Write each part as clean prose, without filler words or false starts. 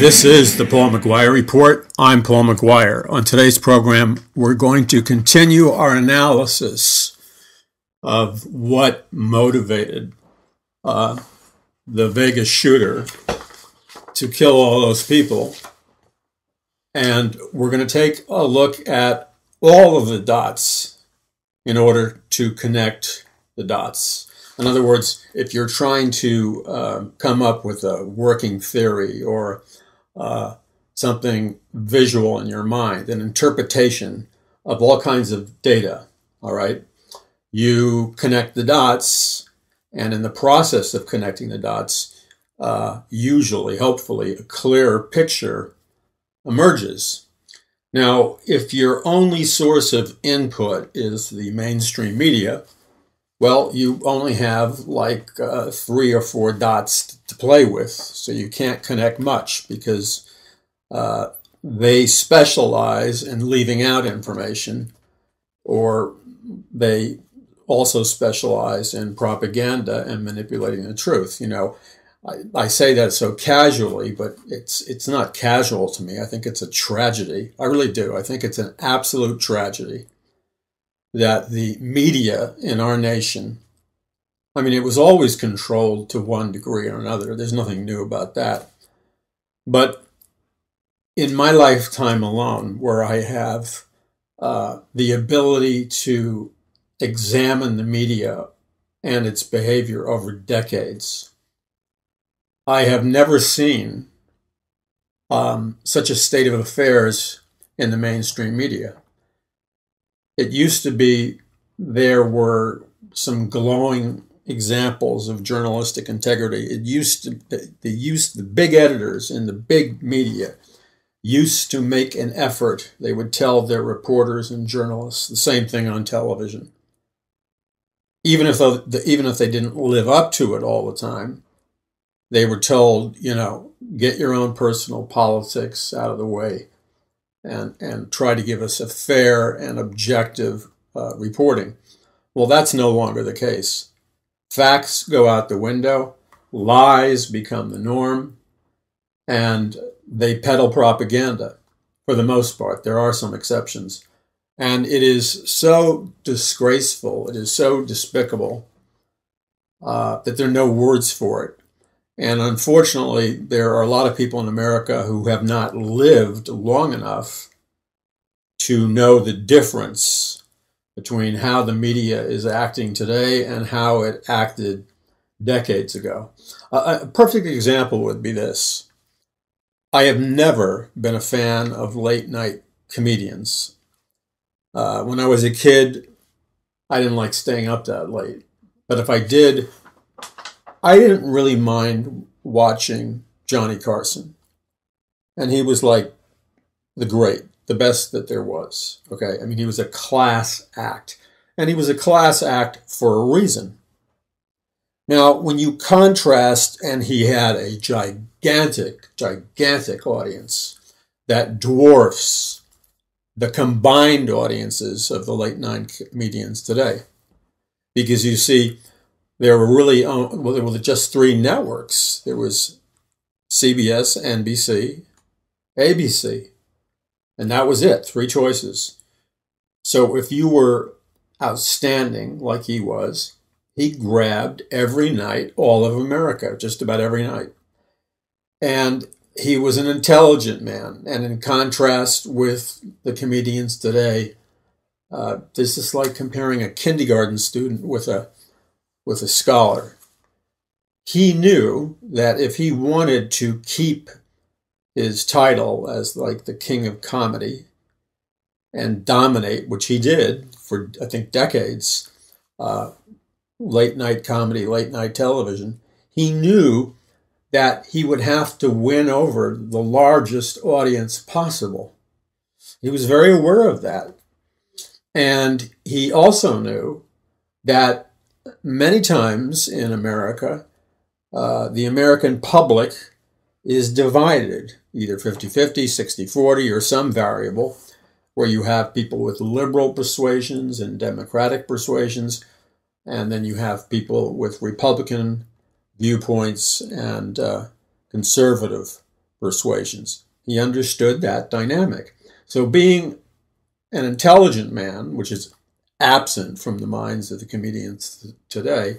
This is the Paul McGuire Report. I'm Paul McGuire. On today's program, we're going to continue our analysis of what motivated the Vegas shooter to kill all those people. And we're going to take a look at all of the dots in order to connect the dots. In other words, if you're trying to come up with a working theory or something visual in your mind, an interpretation of all kinds of data, all right, you connect the dots, and in the process of connecting the dots, usually, hopefully, a clearer picture emerges. Now, if your only source of input is the mainstream media, well, you only have like 3 or 4 dots to play with, so you can't connect much because they specialize in leaving out information, or they also specialize in propaganda and manipulating the truth. You know, I say that so casually, but it's not casual to me. I think it's a tragedy. I really do. I think it's an absolute tragedy that the media in our nation, I mean, it was always controlled to one degree or another. There's nothing new about that. But in my lifetime alone, where I have the ability to examine the media and its behavior over decades, I have never seen such a state of affairs in the mainstream media. It used to be there were some glowing examples of journalistic integrity. The big editors in the big media used to make an effort. They would tell their reporters and journalists the same thing on television. Even if they didn't live up to it all the time, they were told, you know, get your own personal politics out of the way and try to give us a fair and objective reporting. Well, that's no longer the case. Facts go out the window, lies become the norm, and they peddle propaganda for the most part. There are some exceptions. And it is so disgraceful, it is so despicable that there are no words for it. And unfortunately, there are a lot of people in America who have not lived long enough to know the difference between how the media is acting today and how it acted decades ago. A perfect example would be this. I have never been a fan of late-night comedians. When I was a kid, I didn't like staying up that late. But if I did, I didn't really mind watching Johnny Carson. And he was like the best that there was. Okay, I mean, he was a class act. And he was a class act for a reason. Now, when you contrast, and he had a gigantic audience that dwarfs the combined audiences of the late-night comedians today. Because you see, there were just 3 networks. There was CBS, NBC, ABC, and that was it, 3 choices. So if you were outstanding like he was, he grabbed every night all of America, just about every night. And he was an intelligent man, and in contrast with the comedians today, this is like comparing a kindergarten student with a scholar. He knew that if he wanted to keep his title as like the king of comedy and dominate, which he did for, I think, decades, late night comedy, late night television, he knew that he would have to win over the largest audience possible. He was very aware of that. And he also knew that many times in America, the American public is divided, either 50-50, 60-40, or some variable, where you have people with liberal persuasions and democratic persuasions, and then you have people with Republican viewpoints and conservative persuasions. He understood that dynamic. So being an intelligent man, which is absent from the minds of the comedians today,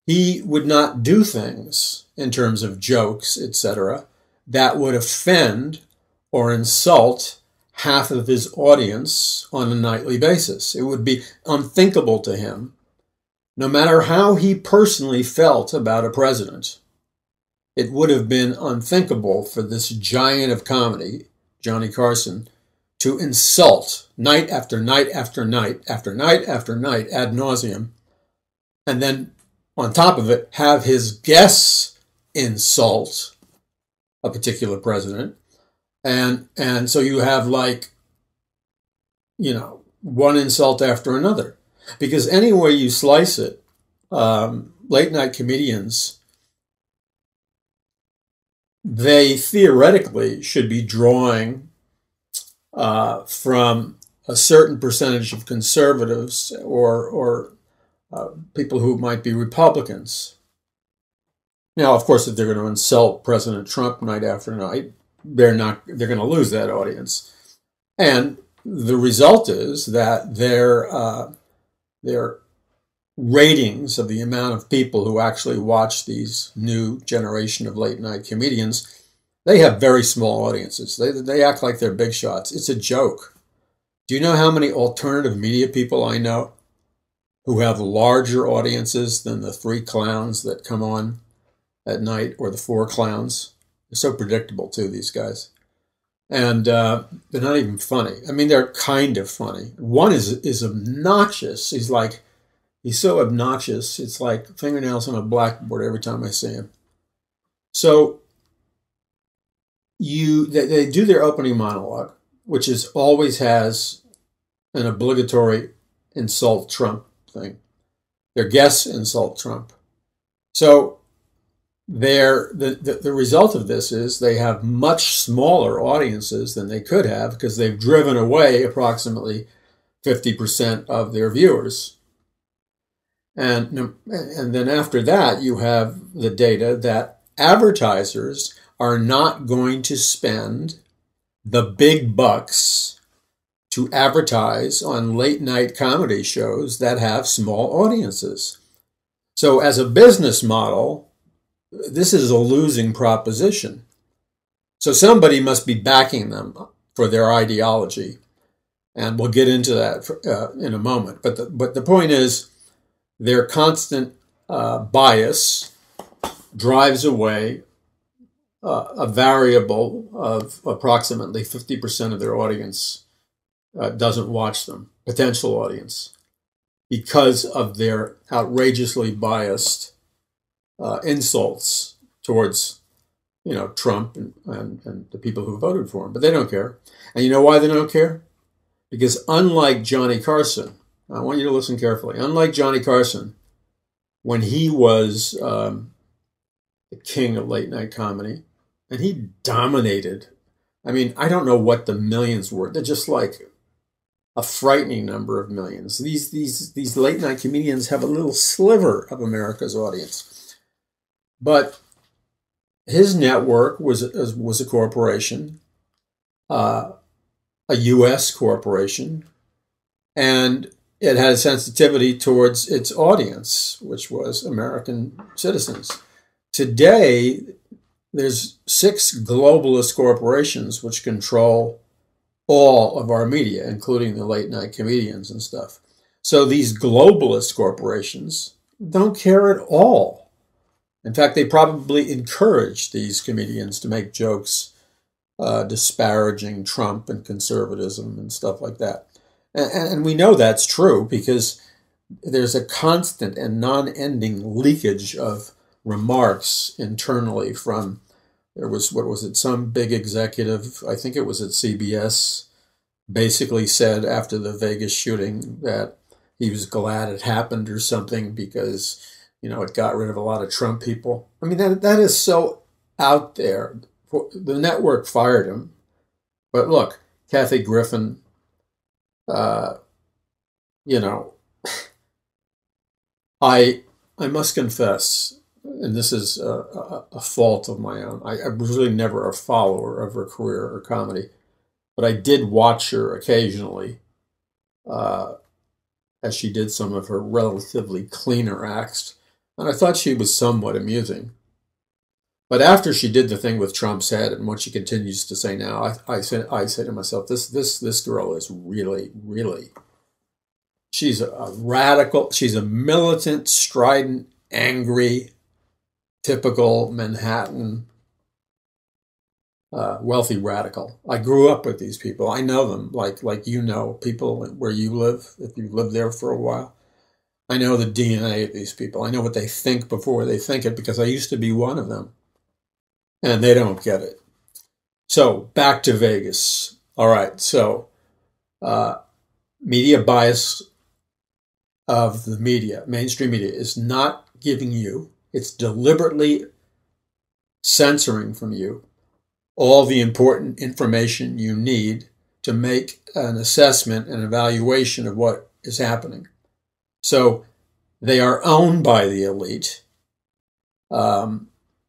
he would not do things in terms of jokes, etc., that would offend or insult half of his audience on a nightly basis. It would be unthinkable to him, no matter how he personally felt about a president. It would have been unthinkable for this giant of comedy, Johnny Carson, to insult night after night after night after night after night ad nauseum, and then on top of it have his guests insult a particular president. And so you have, like, one insult after another. Because any way you slice it, late night comedians, they theoretically should be drawing from a certain percentage of conservatives or people who might be Republicans. Now, of course, if they're going to insult President Trump night after night, they're going to lose that audience. And the result is that their ratings of the amount of people who actually watch these new generation of late night comedians, they have very small audiences. They act like they're big shots. It's a joke. Do you know how many alternative media people I know who have larger audiences than the 3 clowns that come on at night, or the 4 clowns? They're so predictable too, these guys. And they're not even funny. I mean, they're kind of funny. One is obnoxious. He's so obnoxious, it's like fingernails on a blackboard every time I see him. So they do their opening monologue, which always has an obligatory insult Trump thing. Their guests insult Trump. So the result of this is they have much smaller audiences than they could have, because they've driven away approximately 50% of their viewers. And then after that, you have the data that advertisers are not going to spend the big bucks to advertise on late night comedy shows that have small audiences. So as a business model, this is a losing proposition. So somebody must be backing them for their ideology. And we'll get into that in a moment. But the point is, their constant bias drives away a variable of approximately 50% of their audience doesn't watch them, potential audience, because of their outrageously biased insults towards, Trump and the people who voted for him. But they don't care. And you know why they don't care? Because unlike Johnny Carson, I want you to listen carefully. Unlike Johnny Carson, when he was the king of late night comedy, and he dominated. I mean, I don't know what the millions were. They're just like a frightening number of millions. These late night comedians have a little sliver of America's audience. But his network was a corporation, a U.S. corporation, and it had a sensitivity towards its audience, which was American citizens. Today, there's 6 globalist corporations which control all of our media, including the late night comedians and stuff. So these globalist corporations don't care at all. In fact, they probably encourage these comedians to make jokes disparaging Trump and conservatism and stuff like that. And we know that's true because there's a constant and non-ending leakage of remarks internally from, some big executive, I think it was at CBS, basically said after the Vegas shooting that he was glad it happened or something because, it got rid of a lot of Trump people. I mean, that is so out there. The network fired him. But look, Kathy Griffin, I must confess and this is a fault of my own. I was really never a follower of her career or comedy, but I did watch her occasionally as she did some of her relatively cleaner acts, and I thought she was somewhat amusing. But after she did the thing with Trump's head and what she continues to say now, I say to myself, this girl is really, she's a radical, she's a militant, strident, angry, typical Manhattan wealthy radical. I grew up with these people. I know them, like you know people where you live, if you've lived there for a while. I know the DNA of these people. I know what they think before they think it, because I used to be one of them. And they don't get it. So back to Vegas. All right. So media bias of the media, mainstream media, is not giving you, it's deliberately censoring from you all the important information you need to make an assessment and evaluation of what is happening. So they are owned by the elite.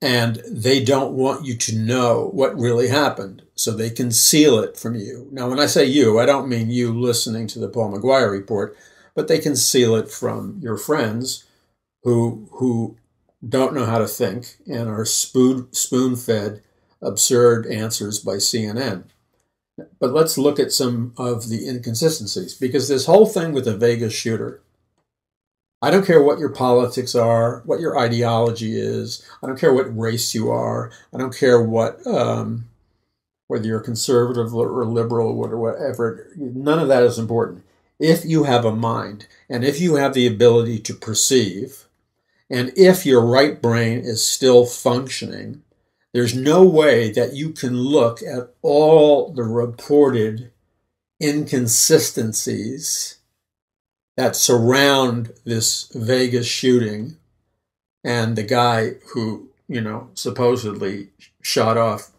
And they don't want you to know what really happened, so they conceal it from you. Now, when I say you, I don't mean you listening to the Paul McGuire Report, but they conceal it from your friends who don't know how to think and are spoon-fed absurd answers by CNN. But let's look at some of the inconsistencies, because this whole thing with the Vegas shooter, I don't care what your politics are, what your ideology is. I don't care what race you are. I don't care what whether you're conservative or liberal or whatever. None of that is important. If you have a mind, and if you have the ability to perceive, and if your right brain is still functioning, there's no way that you can look at all the reported inconsistencies that surround this Vegas shooting and the guy who, supposedly shot off,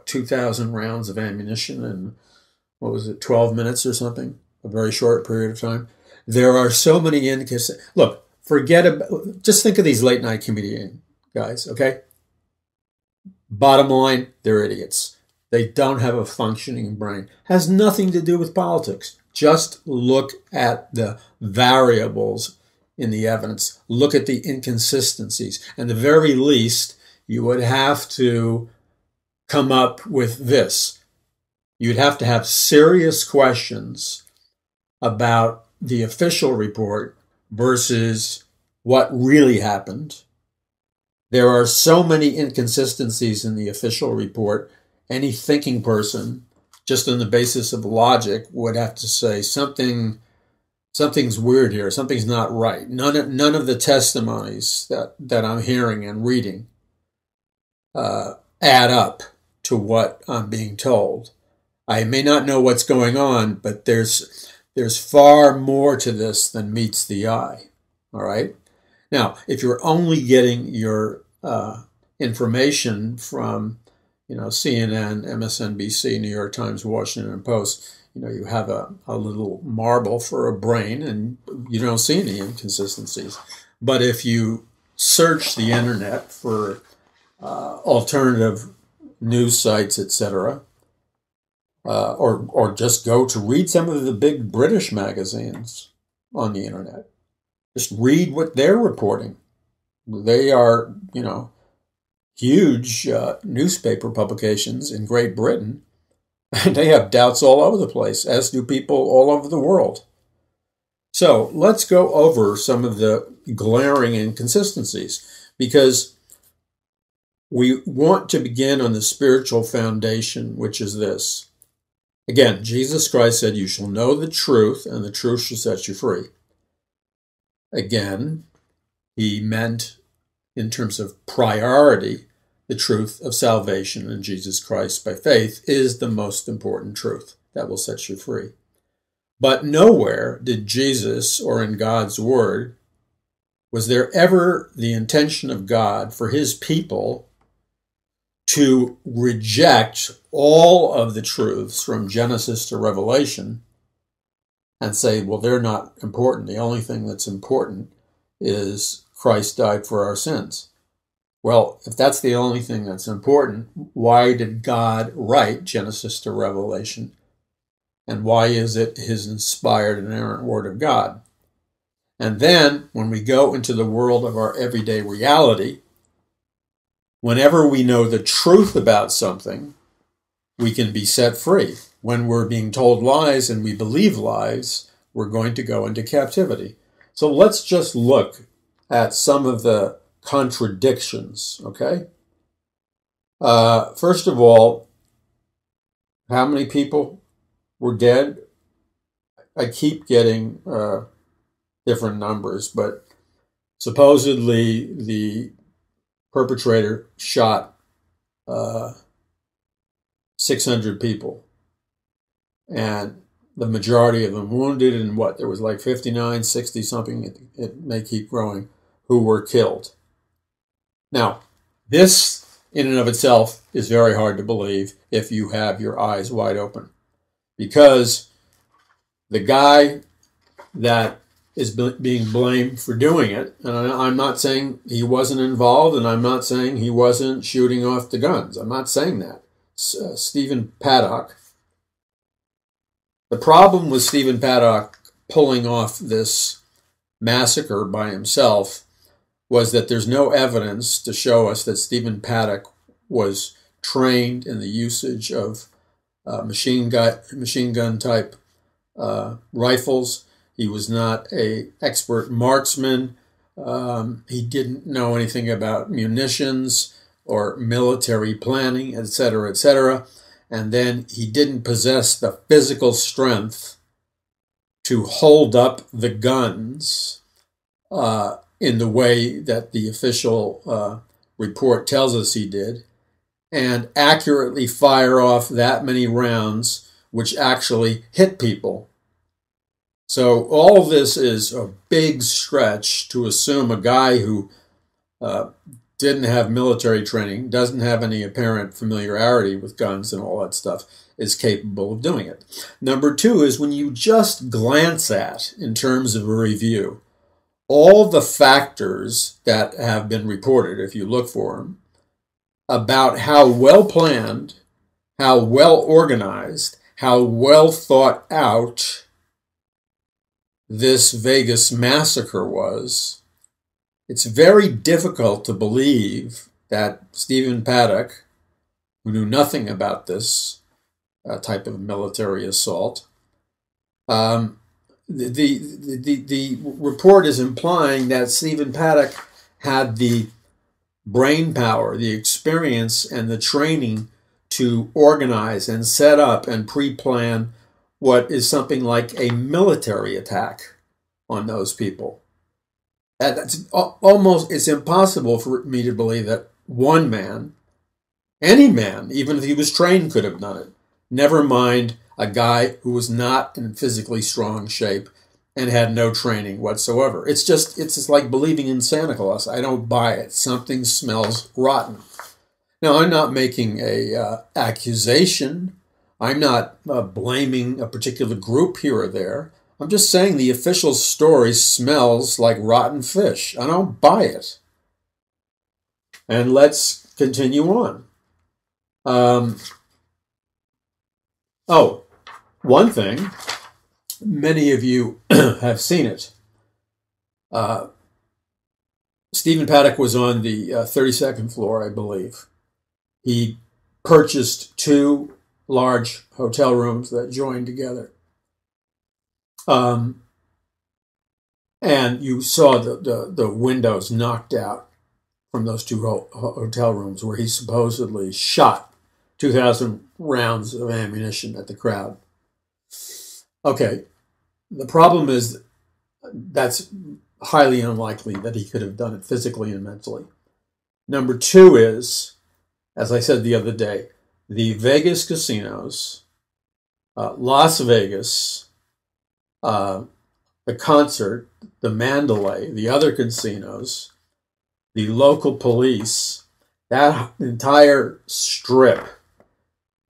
2,000 rounds of ammunition in, 12 minutes or something, a very short period of time. There are so many inconsistencies. Look, just think of these late night comedian guys, okay? Bottom line, they're idiots. They don't have a functioning brain. Has nothing to do with politics. Just look at the variables in the evidence. Look at the inconsistencies. And the very least, you would have to come up with this. You'd have to have serious questions about the official report versus what really happened. There are so many inconsistencies in the official report. Any thinking person, just on the basis of logic, would have to say something's weird here. Something's not right. None of the testimonies that I'm hearing and reading add up to what I'm being told. I may not know what's going on, but there's far more to this than meets the eye. All right. Now, if you're only getting your information from CNN, MSNBC, New York Times, Washington Post, you have a little marble for a brain and you don't see any inconsistencies. But if you search the internet for alternative news sites, etc., or just go to read some of the big British magazines on the internet, just read what they're reporting. They are, huge newspaper publications in Great Britain, and they have doubts all over the place, as do people all over the world. So let's go over some of the glaring inconsistencies, because we want to begin on the spiritual foundation, which is this. Again, Jesus Christ said, "You shall know the truth, and the truth shall set you free." Again, he meant, in terms of priority, the truth of salvation in Jesus Christ by faith is the most important truth that will set you free. But nowhere did Jesus, or in God's word, was there ever the intention of God for his people to reject all of the truths from Genesis to Revelation and say, well, they're not important. The only thing that's important is Christ died for our sins. Well, if that's the only thing that's important, why did God write Genesis to Revelation? And why is it his inspired and inerrant word of God? And then, when we go into the world of our everyday reality, whenever we know the truth about something, we can be set free. When we're being told lies and we believe lies, we're going to go into captivity. So let's just look at some of the contradictions, okay? First of all, how many people were dead? I keep getting different numbers, but supposedly the perpetrator shot 600 people, and the majority of them wounded, and there was like 59, 60 something, it may keep growing, who were killed. Now, this in and of itself is very hard to believe if you have your eyes wide open, because the guy that is being blamed for doing it, and I'm not saying he wasn't involved, and I'm not saying he wasn't shooting off the guns. I'm not saying that. Stephen Paddock. The problem with Stephen Paddock pulling off this massacre by himself was that there's no evidence to show us that Stephen Paddock was trained in the usage of machine gun type rifles. He was not an expert marksman. He didn't know anything about munitions or military planning, etc., etc. And then he didn't possess the physical strength to hold up the guns in the way that the official report tells us he did, and accurately fire off that many rounds which actually hit people. So all of this is a big stretch to assume a guy who didn't have military training, doesn't have any apparent familiarity with guns and all that stuff, is capable of doing it. Number two is when you just glance at, in terms of a review, all the factors that have been reported, if you look for them, about how well planned, how well organized, how well thought out this Vegas massacre was, it's very difficult to believe that Stephen Paddock, who knew nothing about this type of military assault, the report is implying that Stephen Paddock had the brain power, the experience, and the training to organize and set up and pre-plan what is something like a military attack on those people. That's almost, it's impossible for me to believe that one man, any man, even if he was trained, could have done it. Never mind a guy who was not in physically strong shape and had no training whatsoever. It's just like believing in Santa Claus. I don't buy it. Something smells rotten. Now, I'm not making a accusation. I'm not blaming a particular group here or there. I'm just saying the official story smells like rotten fish. I don't buy it. And let's continue on. One thing, many of you have seen it. Stephen Paddock was on the 32nd floor, I believe. He purchased 2 large hotel rooms that joined together. And you saw the windows knocked out from those 2 hotel rooms where he supposedly shot 2,000 rounds of ammunition at the crowd. Okay, the problem is that's highly unlikely that he could have done it physically and mentally. Number 2 is, as I said the other day, the Vegas casinos, Las Vegas, the concert, the Mandalay, the other casinos, the local police, that entire strip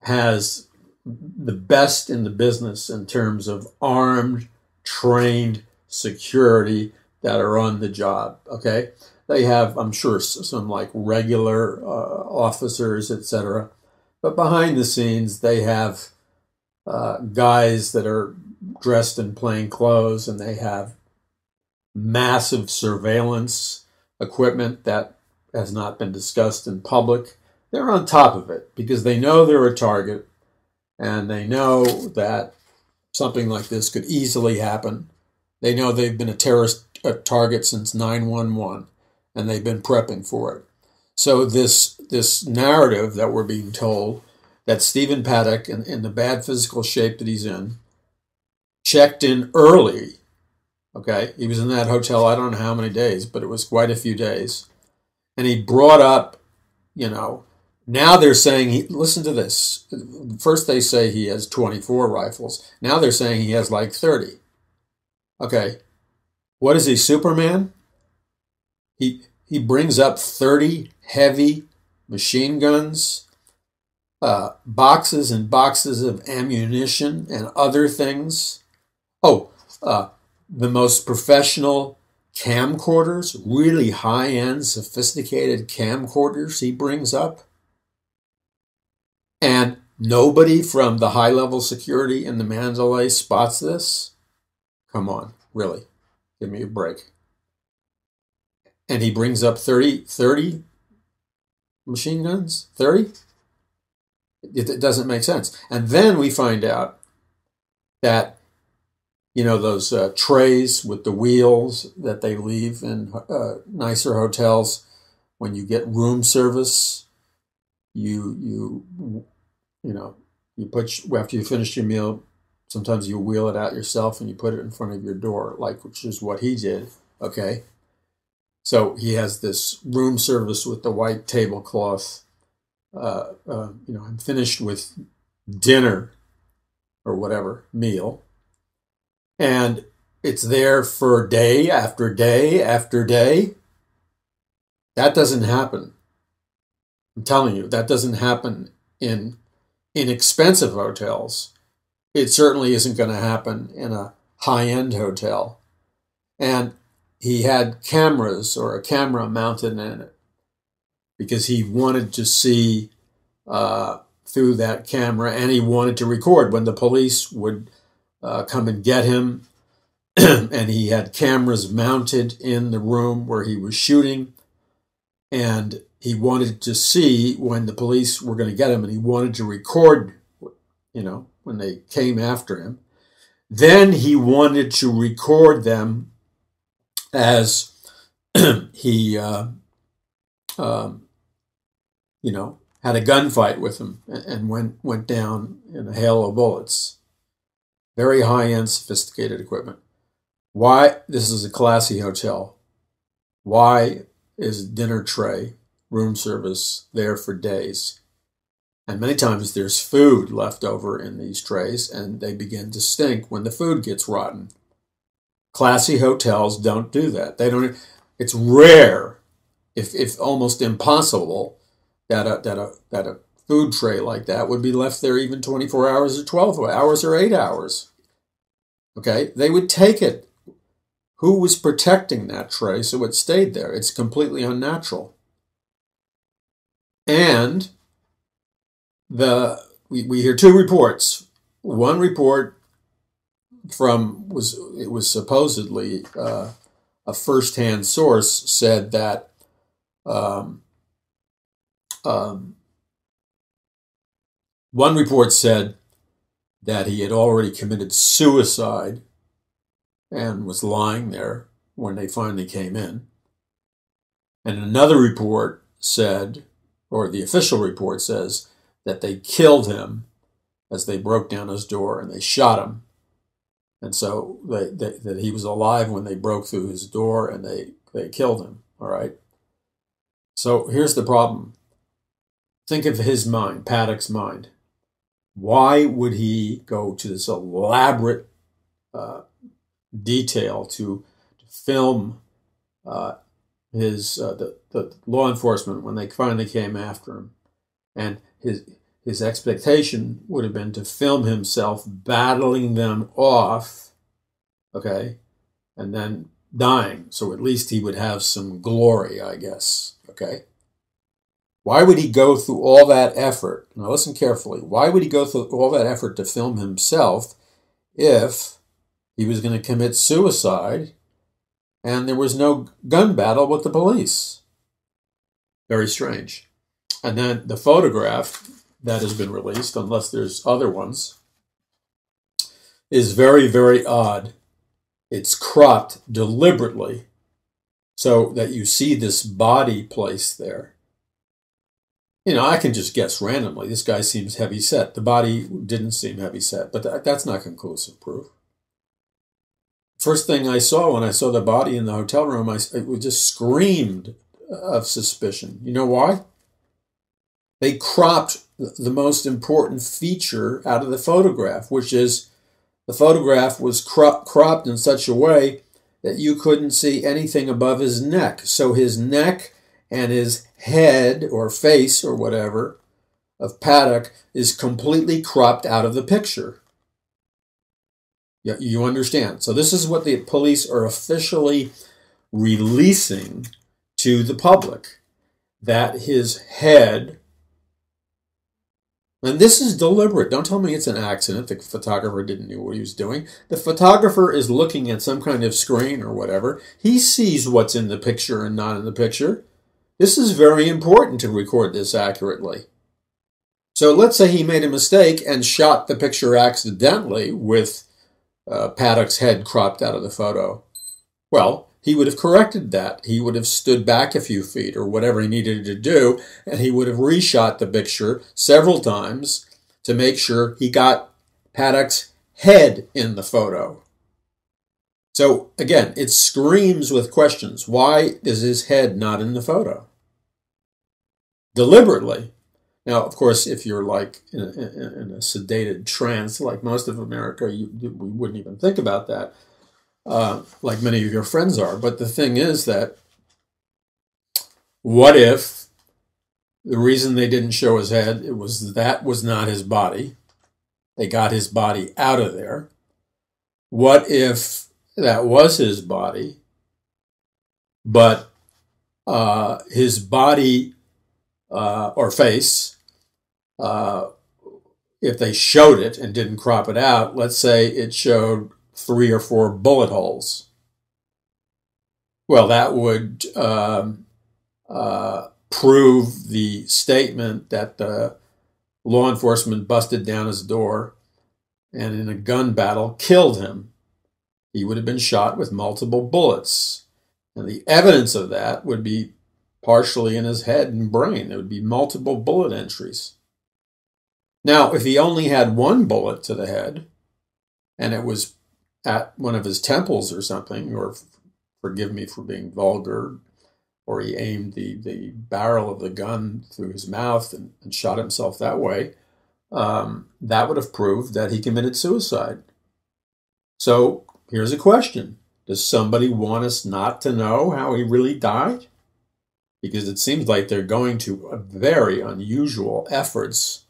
has the best in the business in terms of armed, trained security that are on the job, okay? they have, I'm sure, some like regular officers, etc. But behind the scenes, they have guys that are dressed in plain clothes, and they have massive surveillance equipment that has not been discussed in public. They're on top of it because they know they're a target, and they know that something like this could easily happen. They know they've been a terrorist target since 9/11, and they've been prepping for it. So this narrative that we're being told, that Stephen Paddock, in the bad physical shape that he's in, checked in early. Okay, he was in that hotel, I don't know how many days, but it was quite a few days. And he brought up, now they're saying, listen to this. First they say he has 24 rifles. Now they're saying he has like 30. Okay, what is he, Superman? He brings up 30 heavy machine guns, boxes and boxes of ammunition and other things. Oh, the most professional camcorders, really high-end, sophisticated camcorders he brings up. And nobody from the high-level security in the Mandalay spots this? Come on, really, give me a break. And he brings up 30 machine guns? 30? It doesn't make sense. And then we find out that, those trays with the wheels that they leave in nicer hotels, when you get room service, you put, after you finish your meal, sometimes you wheel it out yourself and you put it in front of your door, which is what he did, okay? So he has this room service with the white tablecloth. I'm finished with dinner or whatever, meal. And it's there for day after day after day. That doesn't happen. I'm telling you, that doesn't happen in inexpensive hotels. It certainly isn't going to happen in a high-end hotel. And he had cameras, or a camera mounted in it, because he wanted to see through that camera, and he wanted to record when the police would come and get him. And he had cameras mounted in the room where he was shooting, and he wanted to see when the police were going to get him, and he wanted to record, when they came after him. Then he wanted to record them as he, had a gunfight with him and went down in a hail of bullets. Very high-end, sophisticated equipment. Why? This is a classy hotel. Why is dinner tray, room service, there for days? And many times there's food left over in these trays, and they begin to stink when the food gets rotten. Classy hotels don't do that. They don't. It's rare, if almost impossible, that a food tray like that would be left there even 24 hours or 12 hours or 8 hours. Okay, they would take it. Who was protecting that tray so it stayed there? It's completely unnatural. And we hear two reports. One report was supposedly a first-hand source, said that one report said that he had already committed suicide and was lying there when they finally came in. And another report said, or the official report says, that they killed him as they broke down his door and they shot him. And so that he was alive when they broke through his door and they killed him, all right? So here's the problem. Think of his mind, Paddock's mind. Why would he go to this elaborate detail to film the law enforcement when they finally came after him? And his expectation would have been to film himself battling them off, okay, and then dying, so at least he would have some glory, I guess, okay? Why would he go through all that effort? Now listen carefully. Why would he go through all that effort to film himself if he was going to commit suicide and there was no gun battle with the police? Very strange. And then the photograph that has been released, unless there's other ones, is very, very odd. It's cropped deliberately so that you see this body placed there. You know, I can just guess randomly. This guy seems heavy set. The body didn't seem heavy set, but that's not conclusive proof. First thing I saw when I saw the body in the hotel room, it just screamed of suspicion. You know why? They cropped the most important feature out of the photograph, which is the photograph was cropped in such a way that you couldn't see anything above his neck. So his neck and his head or face or whatever of Paddock is completely cropped out of the picture. You understand? So this is what the police are officially releasing to the public, that his head, and this is deliberate. Don't tell me it's an accident. The photographer didn't know what he was doing. The photographer is looking at some kind of screen or whatever. He sees what's in the picture and not in the picture. This is very important to record this accurately. So let's say he made a mistake and shot the picture accidentally with Paddock's head cropped out of the photo. Well, he would have corrected that. He would have stood back a few feet or whatever he needed to do, and he would have reshot the picture several times to make sure he got Paddock's head in the photo. So again, it screams with questions. Why is his head not in the photo? Deliberately. Now, of course, if you're like in a sedated trance, like most of America, we wouldn't even think about that, like many of your friends are. But the thing is that, what if the reason they didn't show his head, that was not his body? They got his body out of there. What if that was his body, but his body or face, if they showed it and didn't crop it out, let's say it showed 3 or 4 bullet holes. Well, that would prove the statement that the law enforcement busted down his door and in a gun battle killed him. He would have been shot with multiple bullets. And the evidence of that would be partially in his head and brain. There would be multiple bullet entries. Now, if he only had 1 bullet to the head, and it was at one of his temples or something, or forgive me for being vulgar, or he aimed the barrel of the gun through his mouth and shot himself that way, that would have proved that he committed suicide. So here's a question. Does somebody want us not to know how he really died? Because it seems like they're going to very unusual efforts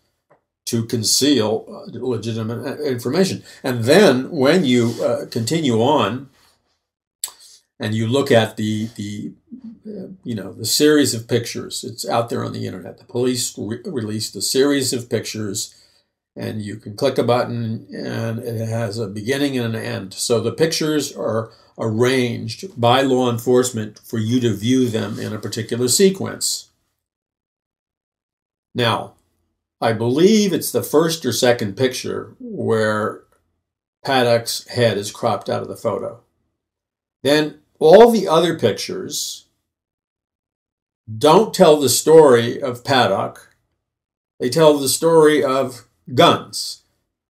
to conceal legitimate information. And then when you continue on and you look at the series of pictures, it's out there on the internet. The police released a series of pictures, and you can click a button and it has a beginning and an end. So the pictures are arranged by law enforcement for you to view them in a particular sequence. Now, I believe it's the first or second picture where Paddock's head is cropped out of the photo. Then all the other pictures don't tell the story of Paddock. They tell the story of guns.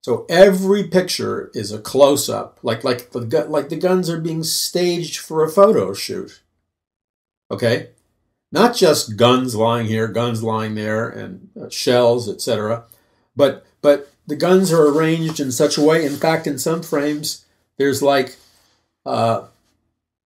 So every picture is a close-up, like the guns are being staged for a photo shoot. Okay? Not just guns lying here, guns lying there, and shells, etc. But the guns are arranged in such a way, in fact, in some frames, there's like what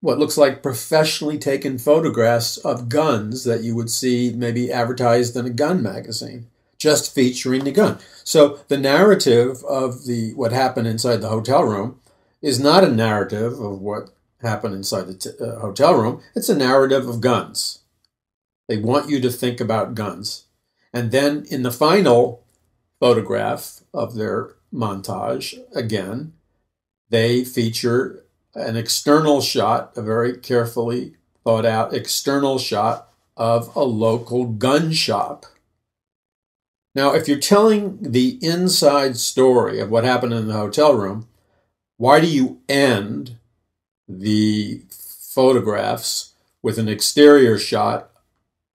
looks like professionally taken photographs of guns that you would see maybe advertised in a gun magazine, just featuring the gun. So the narrative of what happened inside the hotel room is not a narrative of what happen inside the hotel room. It's a narrative of guns. They want you to think about guns. And then in the final photograph of their montage, again, they feature an external shot, a very carefully thought out external shot of a local gun shop. Now, if you're telling the inside story of what happened in the hotel room, why do you end the photographs with an exterior shot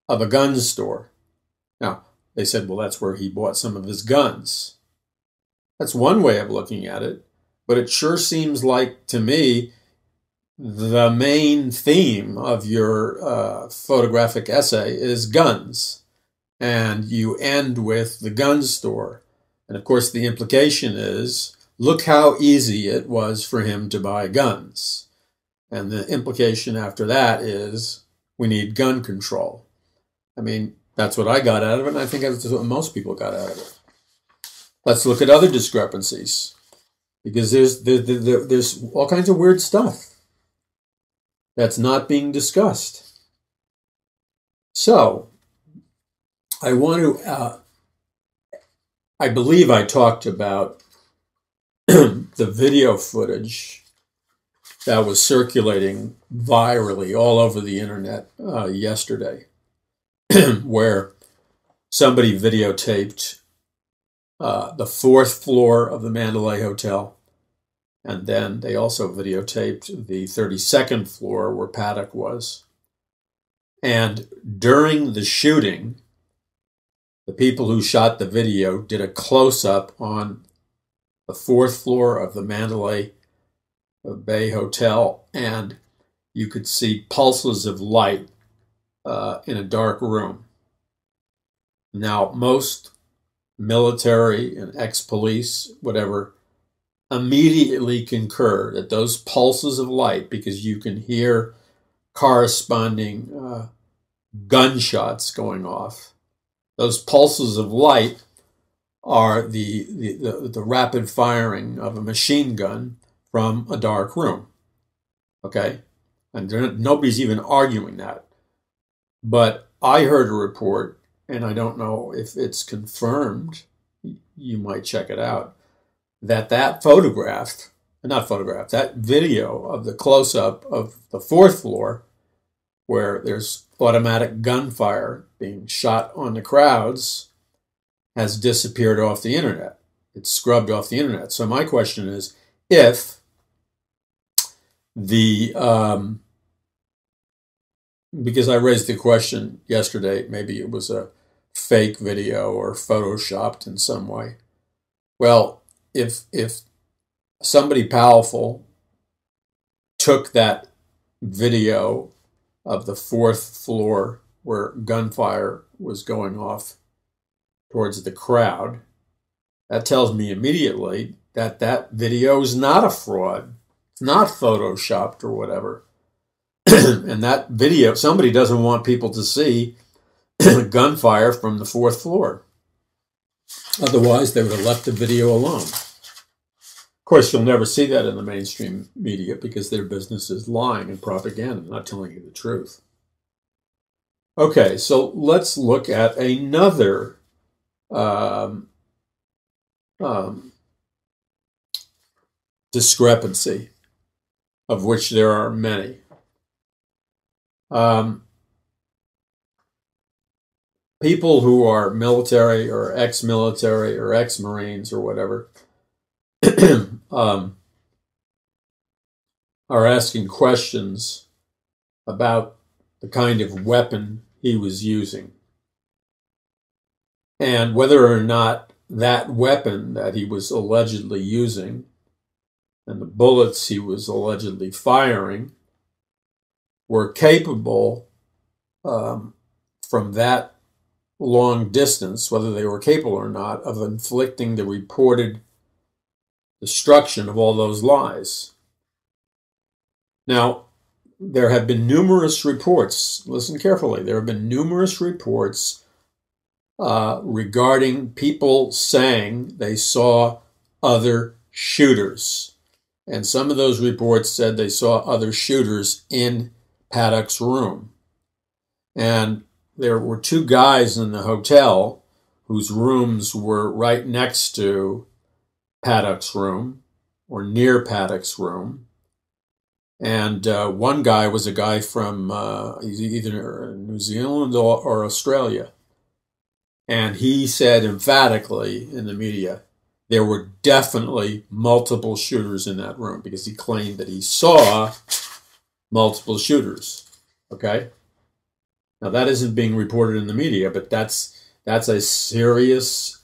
of a gun store? Now, they said, well, that's where he bought some of his guns. That's one way of looking at it, but it sure seems like, to me, the main theme of your photographic essay is guns. And you end with the gun store. And of course, the implication is, look how easy it was for him to buy guns. And the implication after that is, we need gun control. I mean, that's what I got out of it, and I think that's what most people got out of it. Let's look at other discrepancies, because there's all kinds of weird stuff that's not being discussed. So, I want to, I believe I talked about the video footage that was circulating virally all over the internet yesterday, where somebody videotaped the 4th floor of the Mandalay Hotel, and then they also videotaped the 32nd floor where Paddock was. And during the shooting, the people who shot the video did a close-up on the 4th floor of the Mandalay Bay Hotel, and you could see pulses of light in a dark room. Now, most military and ex-police, whatever, immediately concur that those pulses of light, because you can hear corresponding gunshots going off, those pulses of light are the rapid firing of a machine gun from a dark room. Okay? And nobody's even arguing that. But I heard a report, and I don't know if it's confirmed, you might check it out, that that video of the close-up of the 4th floor, where there's automatic gunfire being shot on the crowds, has disappeared off the internet. It's scrubbed off the internet. So my question is, if because I raised the question yesterday, maybe it was a fake video or photoshopped in some way. Well, if somebody powerful took that video of the 4th floor where gunfire was going off towards the crowd, that tells me immediately that that video is not a fraud. It's not photoshopped or whatever. And that video, somebody doesn't want people to see gunfire from the 4th floor. Otherwise, they would have left the video alone. Of course, you'll never see that in the mainstream media because their business is lying and propaganda, not telling you the truth. Okay, so let's look at another discrepancy, of which there are many. People who are military or ex-military or ex-Marines or whatever are asking questions about the kind of weapon he was using and whether or not that weapon that he was allegedly using and the bullets he was allegedly firing were capable from that long distance, whether they were capable or not, of inflicting the reported destruction of all those lies. Now, there have been numerous reports, listen carefully, there have been numerous reports regarding people saying they saw other shooters. And some of those reports said they saw other shooters in Paddock's room. And there were two guys in the hotel whose rooms were right next to Paddock's room or near Paddock's room. And one guy was a guy from either New Zealand or Australia. And he said emphatically in the media, there were definitely multiple shooters in that room because he claimed that he saw multiple shooters. Okay? Now, that isn't being reported in the media, but that's a serious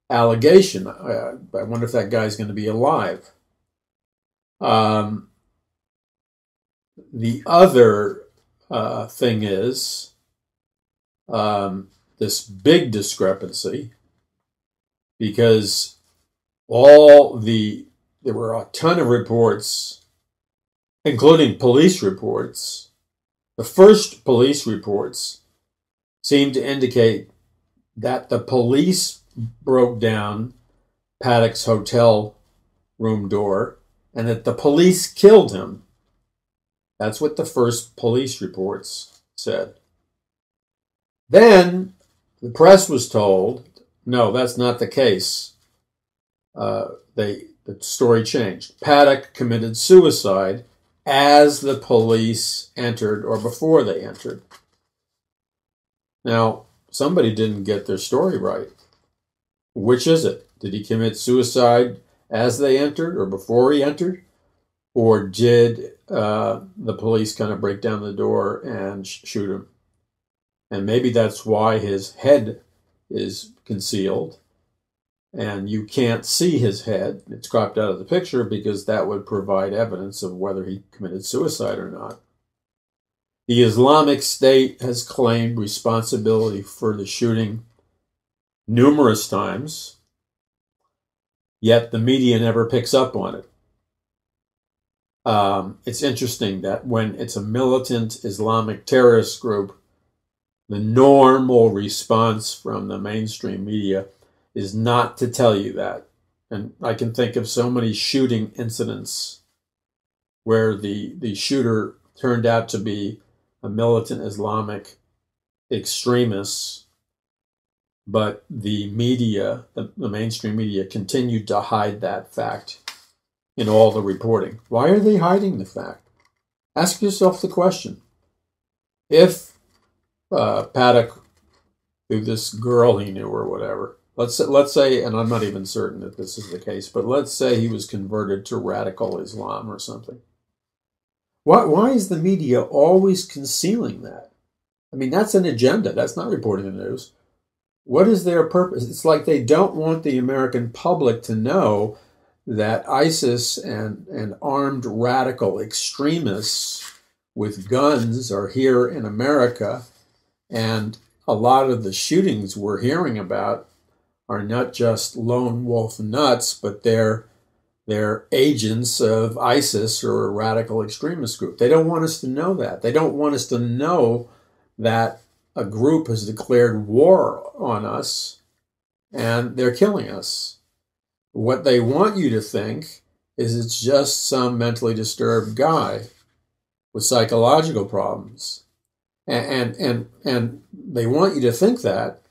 allegation. I wonder if that guy's going to be alive. The other thing is this big discrepancy, because there were a ton of reports, including police reports. The first police reports seemed to indicate that the police broke down Paddock's hotel room door and that the police killed him. That's what the first police reports said. Then the press was told, no, that's not the case. The story changed. Paddock committed suicide as the police entered or before they entered. Now, somebody didn't get their story right. Which is it? Did he commit suicide as they entered or before he entered? Or did the police kind of break down the door and shoot him? And maybe that's why his head is concealed and you can't see his head. It's cropped out of the picture because that would provide evidence of whether he committed suicide or not. The Islamic State has claimed responsibility for the shooting numerous times, yet the media never picks up on it. It's interesting that when it's a militant Islamic terrorist group, the normal response from the mainstream media is not to tell you that. And I can think of so many shooting incidents where the shooter turned out to be a militant Islamic extremist, but the media, the mainstream media, continued to hide that fact in all the reporting. Why are they hiding the fact? Ask yourself the question. If Paddock, through this girl he knew or whatever, let's say, and I'm not even certain that this is the case, but let's say he was converted to radical Islam or something. Why is the media always concealing that? I mean, that's an agenda. That's not reporting the news. What is their purpose? It's like they don't want the American public to know that ISIS and armed radical extremists with guns are here in America, and a lot of the shootings we're hearing about are not just lone wolf nuts, but they're agents of ISIS or a radical extremist group. They don't want us to know that. They don't want us to know that a group has declared war on us and they're killing us. What they want you to think is it's just some mentally disturbed guy with psychological problems. And they want you to think that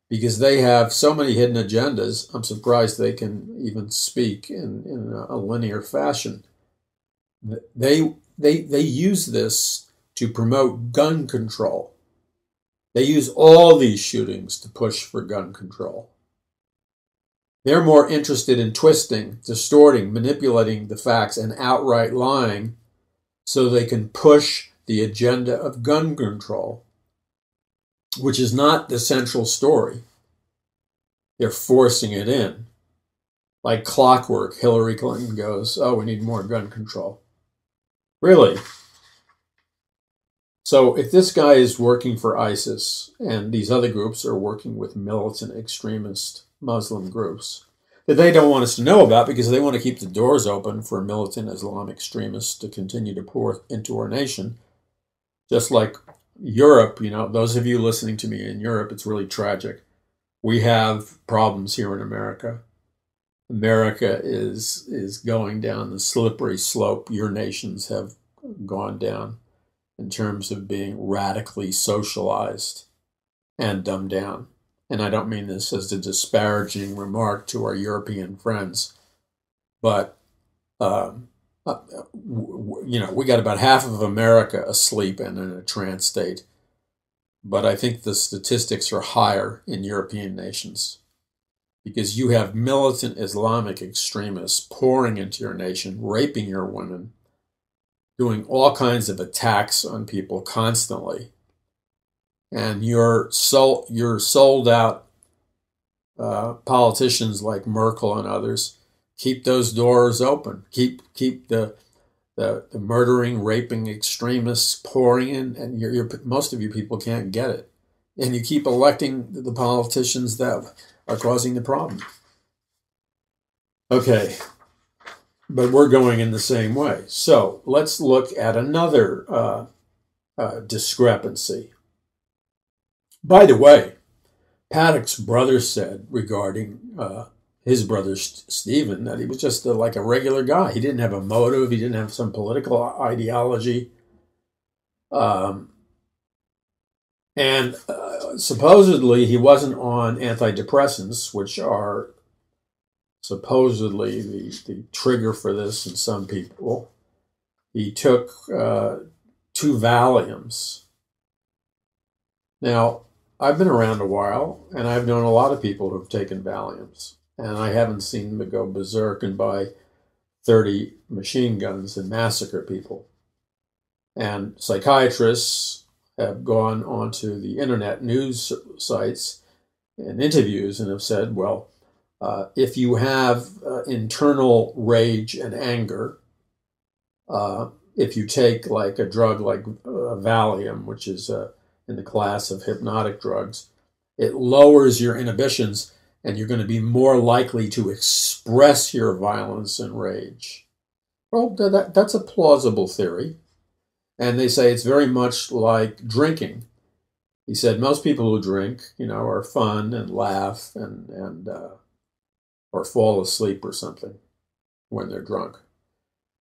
because they have so many hidden agendas. I'm surprised they can even speak in a linear fashion. They use this to promote gun control. They use all these shootings to push for gun control. They're more interested in twisting, distorting, manipulating the facts, and outright lying so they can push the agenda of gun control, which is not the central story. They're forcing it in. Like clockwork, Hillary Clinton goes, oh, we need more gun control. Really? So if this guy is working for ISIS and these other groups are working with militant extremist Muslim groups that they don't want us to know about because they want to keep the doors open for militant Islamic extremists to continue to pour into our nation, just like Europe, those of you listening to me in Europe, it's really tragic. We have problems here in America. America is going down the slippery slope your nations have gone down in terms of being radically socialized and dumbed down. And I don't mean this as a disparaging remark to our European friends, but we got about half of America asleep and in a trance state. But I think the statistics are higher in European nations because you have militant Islamic extremists pouring into your nation, raping your women, doing all kinds of attacks on people constantly. And your sold out politicians like Merkel and others keep those doors open. Keep the murdering, raping extremists pouring in, and most of you people can't get it. And you keep electing the politicians that are causing the problem. Okay, but we're going in the same way. So let's look at another discrepancy. By the way, Paddock's brother said regarding his brother Stephen that he was just like a regular guy. He didn't have a motive. He didn't have some political ideology. And supposedly he wasn't on antidepressants, which are supposedly the trigger for this in some people. He took 2 Valiums. Now, I've been around a while, and I've known a lot of people who've taken Valiums. And I haven't seen them go berserk and buy 30 machine guns and massacre people. And psychiatrists have gone onto the internet news sites and interviews and have said, well, if you have internal rage and anger, if you take like a drug like Valium, which is in the class of hypnotic drugs, it lowers your inhibitions and you're going to be more likely to express your violence and rage. Well, that's a plausible theory. And they say it's very much like drinking. He said most people who drink, are fun and laugh and or fall asleep or something when they're drunk.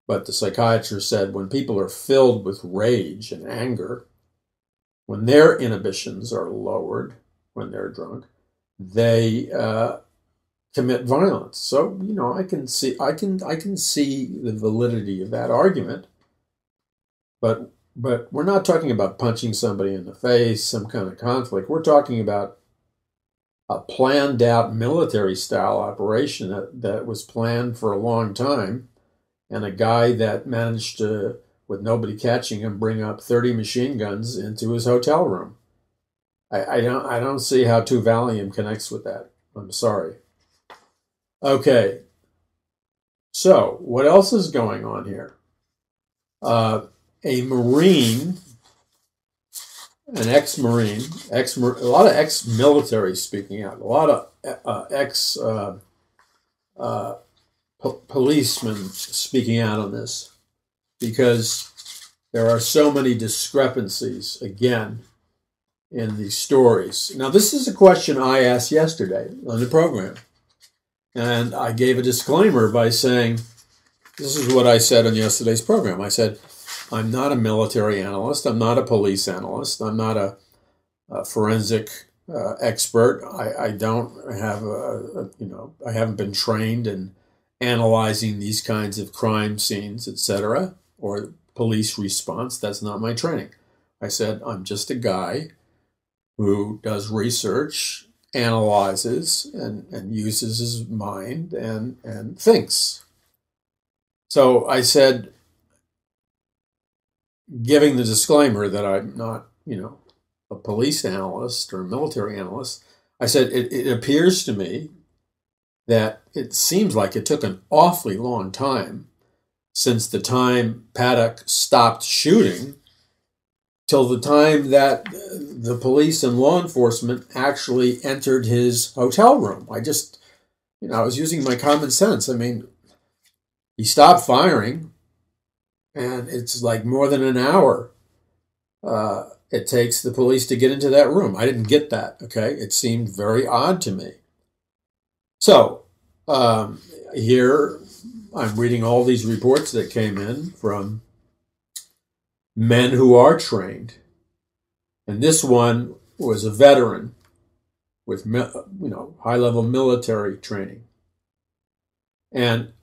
But the psychiatrist said when people are filled with rage and anger, when their inhibitions are lowered when they're drunk, they commit violence. So I can see the validity of that argument, but we're not talking about punching somebody in the face, some kind of conflict. We're talking about a planned out military style operation that was planned for a long time, and a guy that managed to, with nobody catching him, bring up 30 machine guns into his hotel room. I don't see how 2 Valium connects with that. I'm sorry. Okay. So what else is going on here? A Marine, an ex-Marine, a lot of ex-military speaking out, a lot of ex-policemen speaking out on this, because there are so many discrepancies, again, in these stories. Now, this is a question I asked yesterday on the program, and I gave a disclaimer by saying, this is what I said on yesterday's program. I said, I'm not a military analyst. I'm not a police analyst. I'm not a forensic expert. I don't have I haven't been trained in analyzing these kinds of crime scenes, etc., or police response. That's not my training. I said, I'm just a guy who does research, analyzes, and uses his mind and thinks. So I said, giving the disclaimer that I'm not, a police analyst or a military analyst, I said, it appears to me that it seems like it took an awfully long time since the time Paddock stopped shooting till the time that the police and law enforcement actually entered his hotel room. I just, I was using my common sense. I mean, he stopped firing, and it's like more than an hour it takes the police to get into that room. I didn't get that, okay? It seemed very odd to me. So, here I'm reading all these reports that came in from men who are trained. And this one was a veteran with, high-level military training. And,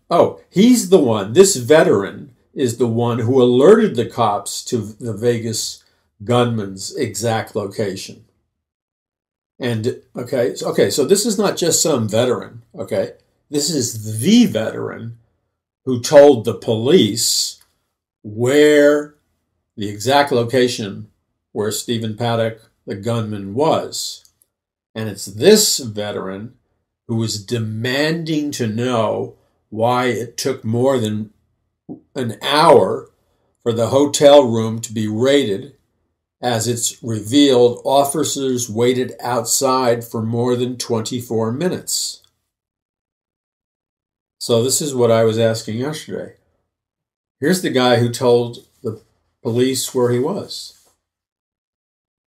he's the one, this veteran is the one who alerted the cops to the Vegas gunman's exact location. And, so this is not just some veteran, okay? This is the veteran who told the police where the exact location where Stephen Paddock, the gunman, was. And it's this veteran who was demanding to know why it took more than an hour for the hotel room to be raided. As it's revealed, officers waited outside for more than 24 minutes. So this is what I was asking yesterday. Here's the guy who told the police where he was.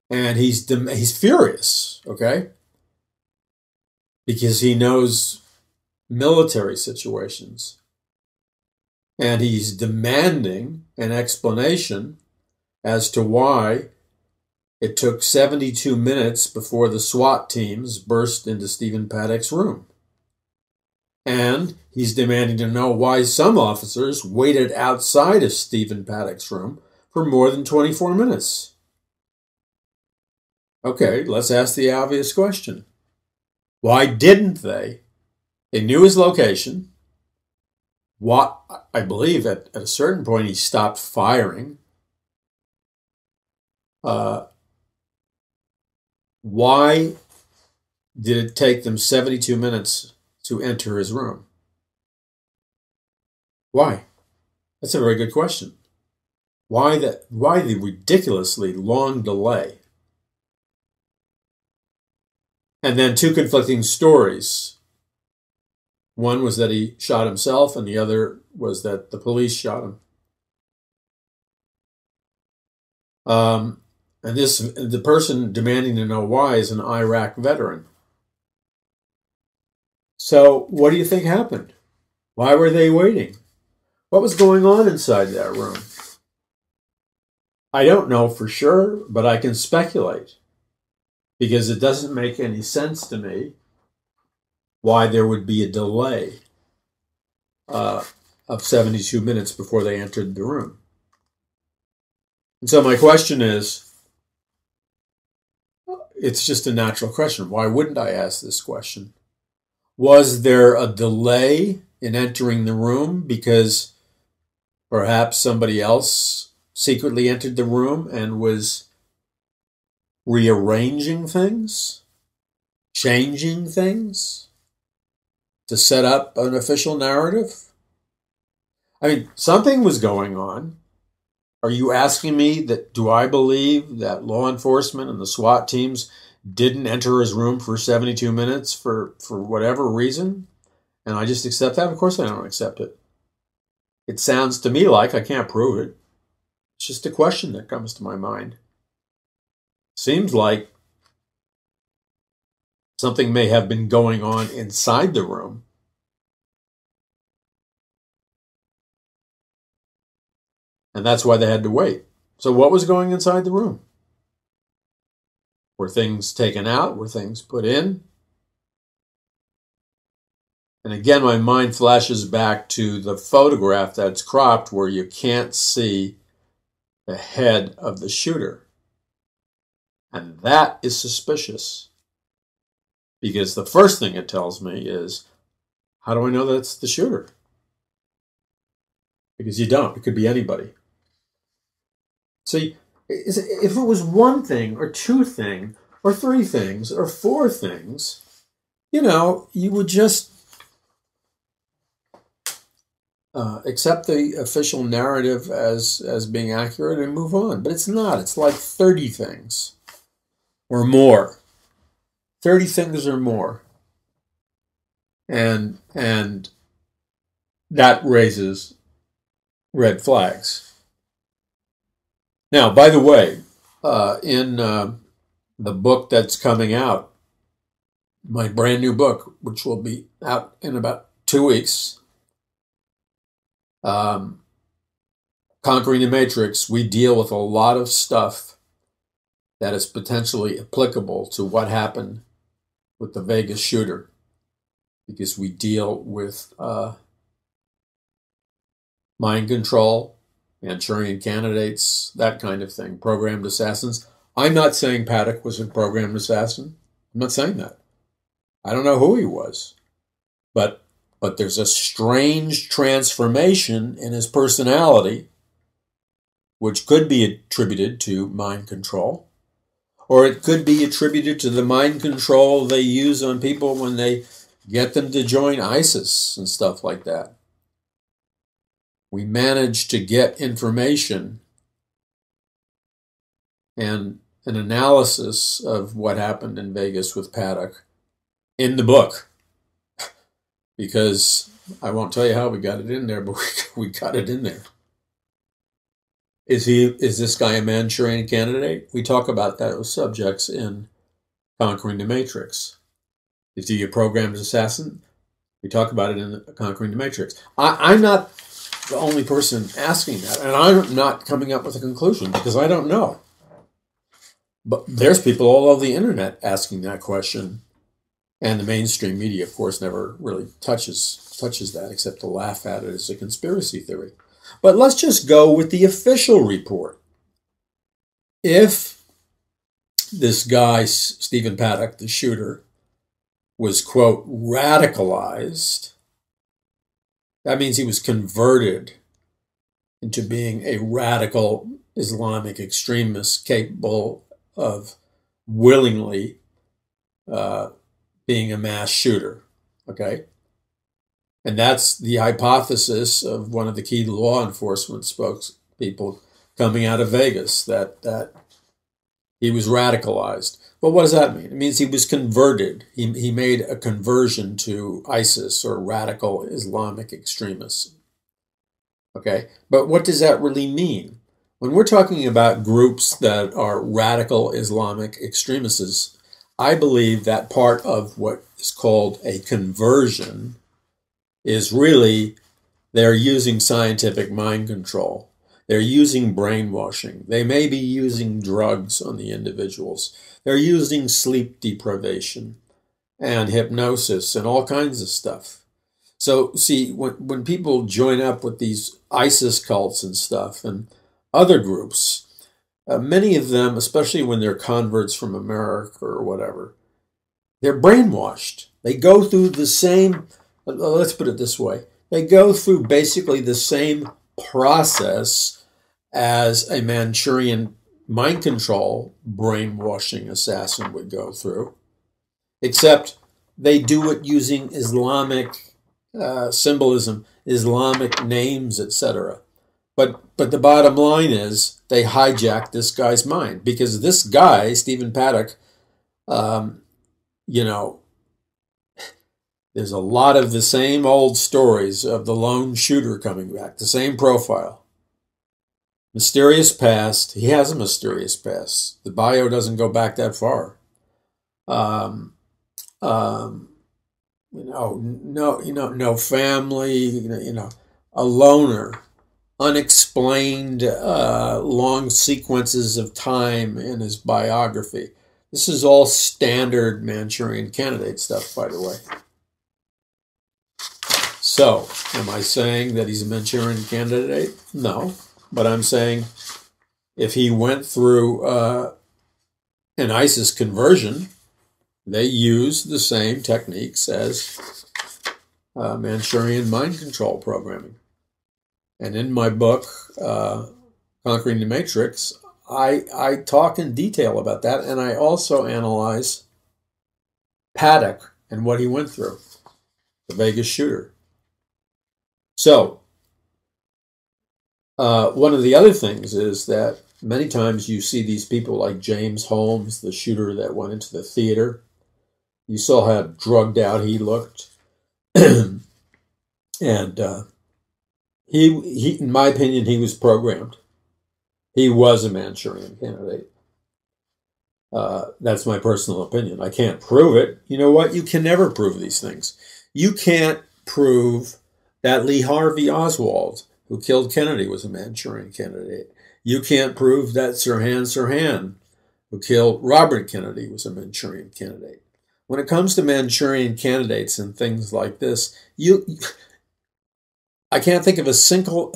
And he's furious, okay? Because he knows military situations. And he's demanding an explanation as to why it took 72 minutes before the SWAT teams burst into Stephen Paddock's room. And he's demanding to know why some officers waited outside of Stephen Paddock's room for more than 24 minutes. Okay, let's ask the obvious question. Why didn't they? They knew his location. I believe at a certain point he stopped firing. Why did it take them 72 minutes to enter his room? Why? That's a very good question. Why the ridiculously long delay? And then two conflicting stories. One was that he shot himself, and the other was that the police shot him. And the person demanding to know why is an Iraq veteran. So what do you think happened? Why were they waiting? What was going on inside that room? I don't know for sure, but I can speculate. Because it doesn't make any sense to me why there would be a delay of 72 minutes before they entered the room. And so my question is, it's just a natural question. Why wouldn't I ask this question? Was there a delay in entering the room because perhaps somebody else secretly entered the room and was rearranging things, changing things to set up an official narrative? I mean, something was going on. Are you asking me that, do I believe that law enforcement and the SWAT teams didn't enter his room for 72 minutes for whatever reason? And I just accept that? Of course I don't accept it. It sounds to me like I can't prove it. It's just a question that comes to my mind. Seems like something may have been going on inside the room. And that's why they had to wait. So what was going inside the room? Were things taken out? Were things put in? And again, my mind flashes back to the photograph that's cropped where you can't see the head of the shooter. And that is suspicious. Because the first thing it tells me is, how do I know that's the shooter? Because you don't. It could be anybody. See, if it was one thing or two things or three things or four things, you would just accept the official narrative as being accurate and move on. But it's not. It's like 30 things or more. 30 things or more. And that raises red flags. Now, by the way, in the book that's coming out, my brand new book, which will be out in about 2 weeks, Conquering the Matrix, we deal with a lot of stuff that is potentially applicable to what happened with the Vegas shooter, because we deal with mind control, Manchurian candidates, that kind of thing, programmed assassins. I'm not saying Paddock was a programmed assassin. I'm not saying that. I don't know who he was. But there's a strange transformation in his personality, which could be attributed to mind control, or it could be attributed to the mind control they use on people when they get them to join ISIS and stuff like that. We managed to get information and an analysis of what happened in Vegas with Paddock in the book, because I won't tell you how we got it in there, but we got it in there. Is this guy a Manchurian candidate? We talk about those subjects in Conquering the Matrix. Is he a programmed assassin? We talk about it in Conquering the Matrix. I'm not the only person asking that, and I'm not coming up with a conclusion because I don't know. But there's people all over the internet asking that question, and the mainstream media, of course, never really touches that except to laugh at it as a conspiracy theory. But let's just go with the official report. If this guy, Stephen Paddock, the shooter, was, quote, radicalized, that means he was converted into being a radical Islamic extremist capable of willingly being a mass shooter, okay? And that's the hypothesis of one of the key law enforcement spokespeople coming out of Vegas, that he was radicalized. But what does that mean? It means he was converted. He made a conversion to ISIS, or radical Islamic extremists. Okay? But what does that really mean? When we're talking about groups that are radical Islamic extremists, I believe that part of what is called a conversion is really they're using scientific mind control. They're using brainwashing. They may be using drugs on the individuals. They're using sleep deprivation and hypnosis and all kinds of stuff. So, see, when people join up with these ISIS cults and stuff and other groups, many of them, especially when they're converts from America or whatever, they're brainwashed. They go through the same, let's put it this way, they go through basically the same process as a Manchurian mind control brainwashing assassin would go through, except they do it using Islamic symbolism, Islamic names, etc. But the bottom line is they hijacked this guy's mind, because this guy, Stephen Paddock, there's a lot of the same old stories of the lone shooter coming back, the same profile. Mysterious past. He has a mysterious past. The bio doesn't go back that far. No family, a loner, unexplained long sequences of time in his biography. This is all standard Manchurian candidate stuff, by the way. So, am I saying that he's a Manchurian candidate? No, but I'm saying if he went through an ISIS conversion, they use the same techniques as Manchurian mind control programming. And in my book, Conquering the Matrix, I talk in detail about that, and I also analyze Paddock and what he went through, the Vegas shooter. So, one of the other things is that many times you see these people like James Holmes, the shooter that went into the theater. You saw how drugged out he looked. And he, in my opinion, he was programmed. He was a Manchurian candidate. That's my personal opinion. I can't prove it. You know what? You can never prove these things. You can't prove that Lee Harvey Oswald, who killed Kennedy, was a Manchurian candidate. You can't prove that Sirhan, who killed Robert Kennedy, was a Manchurian candidate. When it comes to Manchurian candidates and things like this, I can't think of a single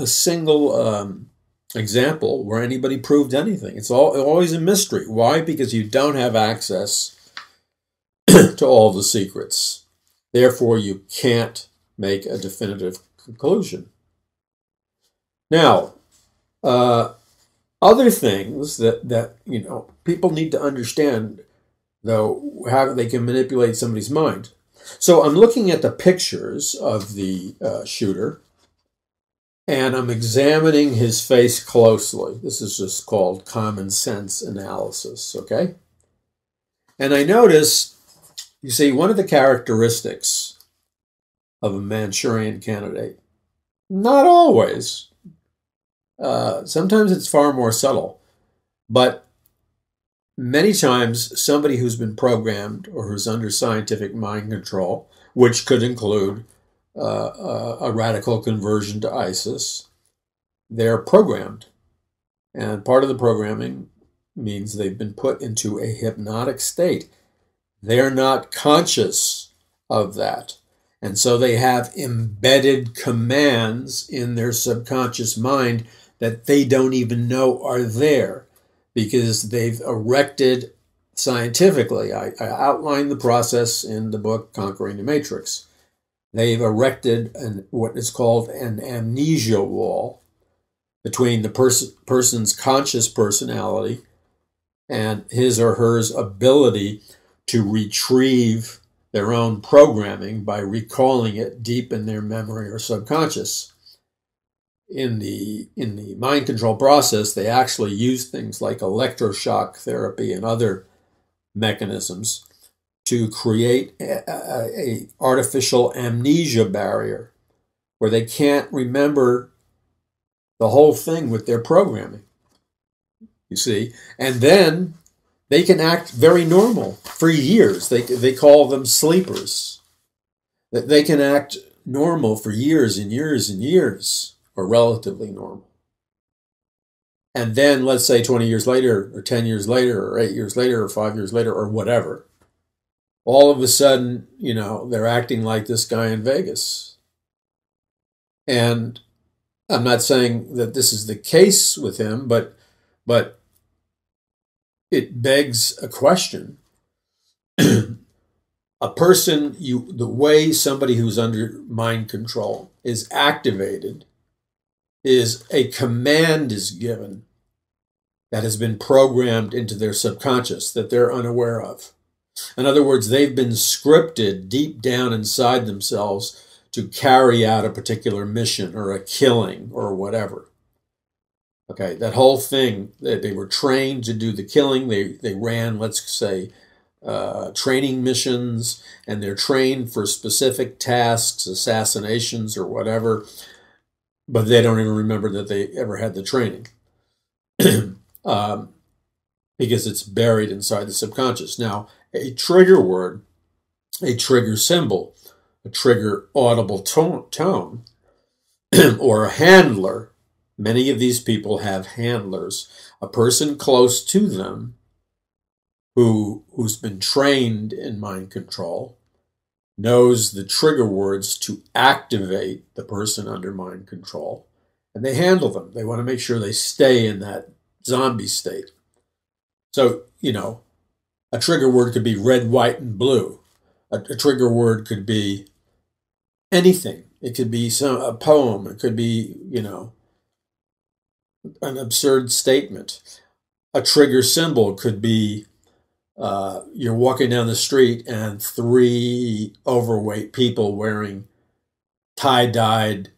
example where anybody proved anything. It's always a mystery. Why? Because you don't have access to all the secrets. Therefore, you can't make a definitive conclusion. Now, other things that people need to understand, though, how they can manipulate somebody's mind. So I'm looking at the pictures of the shooter, and I'm examining his face closely. This is just called common sense analysis, okay? And I notice, you see, one of the characteristics of a Manchurian candidate, not always, sometimes it's far more subtle, but many times somebody who's been programmed or who's under scientific mind control, which could include a radical conversion to ISIS, they're programmed. And part of the programming means they've been put into a hypnotic state. They're not conscious of that. And so they have embedded commands in their subconscious mind that they don't even know are there, because they've erected scientifically. I outlined the process in the book Conquering the Matrix. They've erected what is called an amnesia wall between the person's conscious personality and his or hers ability to retrieve their own programming by recalling it deep in their memory or subconscious. In the mind control process, they actually use things like electroshock therapy and other mechanisms to create a artificial amnesia barrier where they can't remember the whole thing with their programming, you see. And then they can act very normal for years. They call them sleepers. They can act normal for years and years and years, or relatively normal. And then, let's say 20 years later, or 10 years later, or 8 years later, or 5 years later, or whatever, all of a sudden, they're acting like this guy in Vegas. And I'm not saying that this is the case with him, but it begs a question. A person, the way somebody who's under mind control is activated is a command is given that has been programmed into their subconscious that they're unaware of. In other words, they've been scripted deep down inside themselves to carry out a particular mission or a killing or whatever. Okay, that whole thing, they were trained to do the killing. They ran, let's say, training missions, and they're trained for specific tasks, assassinations or whatever, but they don't even remember that they ever had the training because it's buried inside the subconscious. Now, a trigger word, a trigger symbol, a trigger audible tone, or a handler. Many of these people have handlers, a person close to them who's been trained in mind control, knows the trigger words to activate the person under mind control, and they handle them. They want to make sure they stay in that zombie state. So, a trigger word could be red, white, and blue. A trigger word could be anything. It could be a poem. It could be, an absurd statement. A trigger symbol could be you're walking down the street and 3 overweight people wearing tie-dyed,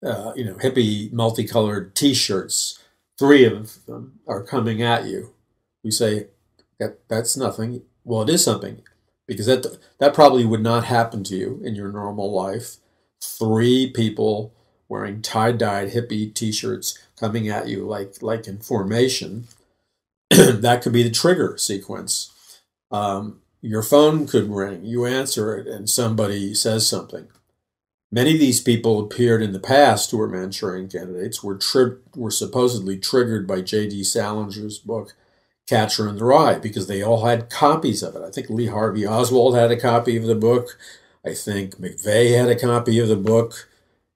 hippie multicolored T-shirts. 3 of them are coming at you. You say, that's nothing. Well, it is something, because that probably would not happen to you in your normal life. 3 people wearing tie-dyed hippie T-shirts coming at you like in formation. That could be the trigger sequence. Your phone could ring. You answer it, and somebody says something. Many of these people appeared in the past who were Manchurian candidates, were supposedly triggered by J.D. Salinger's book, Catcher in the Rye, because they all had copies of it. I think Lee Harvey Oswald had a copy of the book. I think McVeigh had a copy of the book,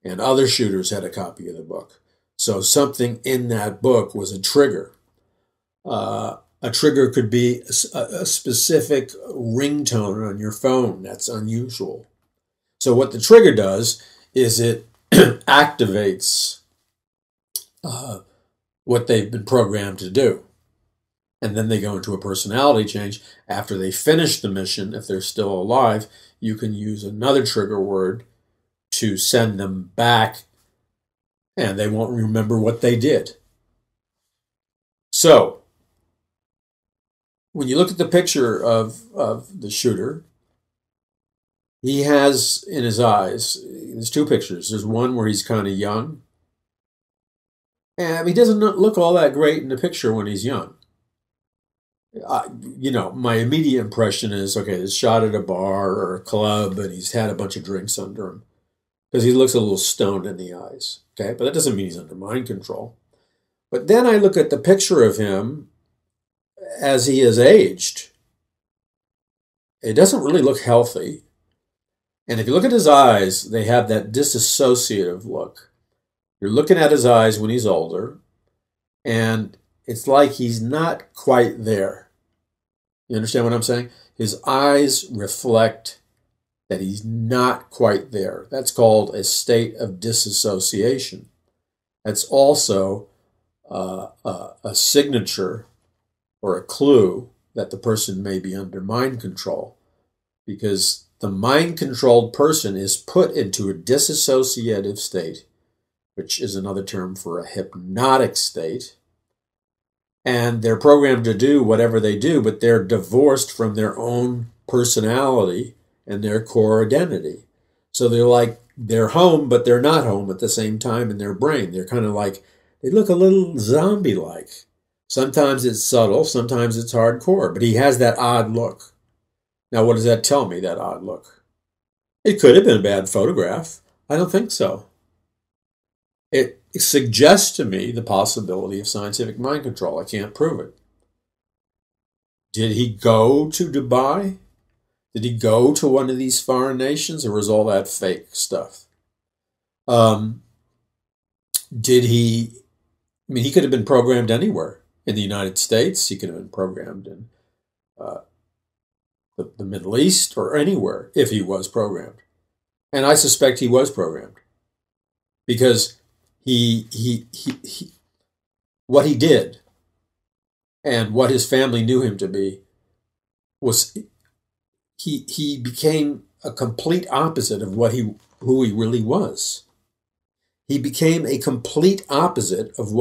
and other shooters had a copy of the book. So something in that book was a trigger. A trigger could be a specific ringtone on your phone. That's unusual. So what the trigger does is it activates what they've been programmed to do. And then they go into a personality change. After they finish the mission, if they're still alive, you can use another trigger word to send them back, and they won't remember what they did. So, when you look at the picture of the shooter, he has in his eyes, there's two pictures. There's one where he's kind of young, and he doesn't look all that great in the picture when he's young. My immediate impression is, okay, he's shot at a bar or a club, and he's had a bunch of drinks under him, because he looks a little stoned in the eyes, okay? But that doesn't mean he's under mind control. But then I look at the picture of him as he has aged. It doesn't really look healthy. And if you look at his eyes, they have that disassociative look. You're looking at his eyes when he's older, and it's like he's not quite there. You understand what I'm saying? His eyes reflect that he's not quite there. That's called a state of disassociation. That's also a signature or a clue that the person may be under mind control, because the mind-controlled person is put into a disassociative state, which is another term for a hypnotic state, and they're programmed to do whatever they do, but they're divorced from their own personality and their core identity. So they're home, but they're not home at the same time in their brain. They're kind of like, they look a little zombie-like. Sometimes it's subtle, sometimes it's hardcore, but he has that odd look. Now, what does that tell me, that odd look? It could have been a bad photograph. I don't think so. It suggests to me the possibility of scientific mind control. I can't prove it. Did he go to Dubai? Did he go to one of these foreign nations, or was all that fake stuff? He could have been programmed anywhere. In the United States, he could have been programmed in the Middle East or anywhere if he was programmed. And I suspect he was programmed, because what he did and what his family knew him to be was he became a complete opposite of who he really was. He became a complete opposite of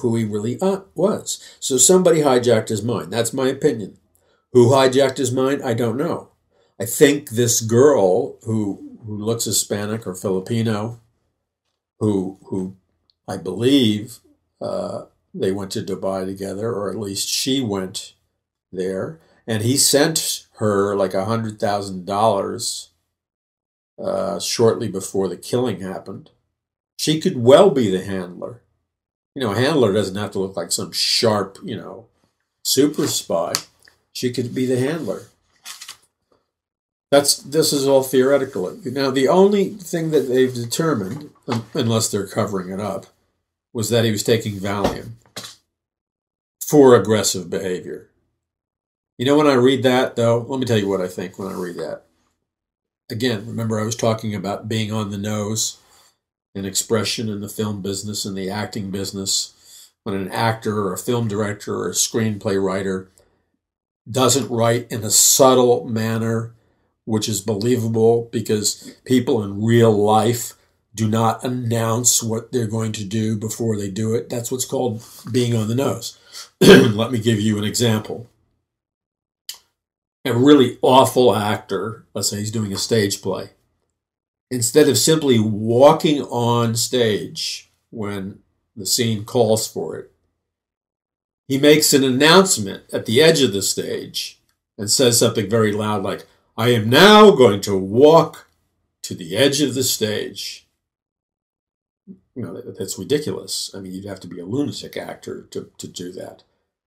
who he really was. So somebody hijacked his mind. That's my opinion. Who hijacked his mind? I don't know. I think this girl who looks Hispanic or Filipino, who I believe they went to Dubai together, or at least she went there, and he sent her like $100,000 shortly before the killing happened. She could well be the handler. A handler doesn't have to look like some sharp, super spy. She could be the handler. This is all theoretical. Now, the only thing that they've determined, unless they're covering it up, was that he was taking Valium for aggressive behavior. When I read that, though, let me tell you what I think when I read that. Again, remember I was talking about being on the nose and expression in the film business and the acting business. When an actor or a film director or a screenplay writer doesn't write in a subtle manner, which is believable because people in real life do not announce what they're going to do before they do it. That's what's called being on the nose. Let me give you an example. A really awful actor, let's say he's doing a stage play, instead of simply walking on stage when the scene calls for it, he makes an announcement at the edge of the stage and says something very loud like, "I am now going to walk to the edge of the stage. That's ridiculous. I mean, you'd have to be a lunatic actor to do that.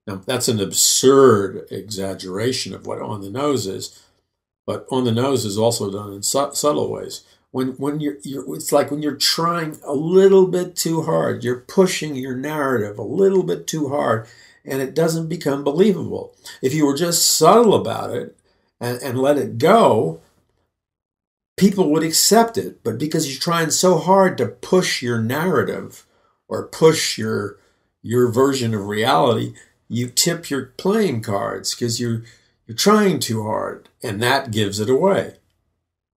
Now, that's an absurd exaggeration of what on the nose is, but on the nose is also done in subtle ways. When it's like when you're trying a little bit too hard, you're pushing your narrative a little bit too hard, and it doesn't become believable. If you were just subtle about it and let it go, people would accept it. But because you're trying so hard to push your narrative or push your version of reality, you tip your playing cards because you're trying too hard, and that gives it away.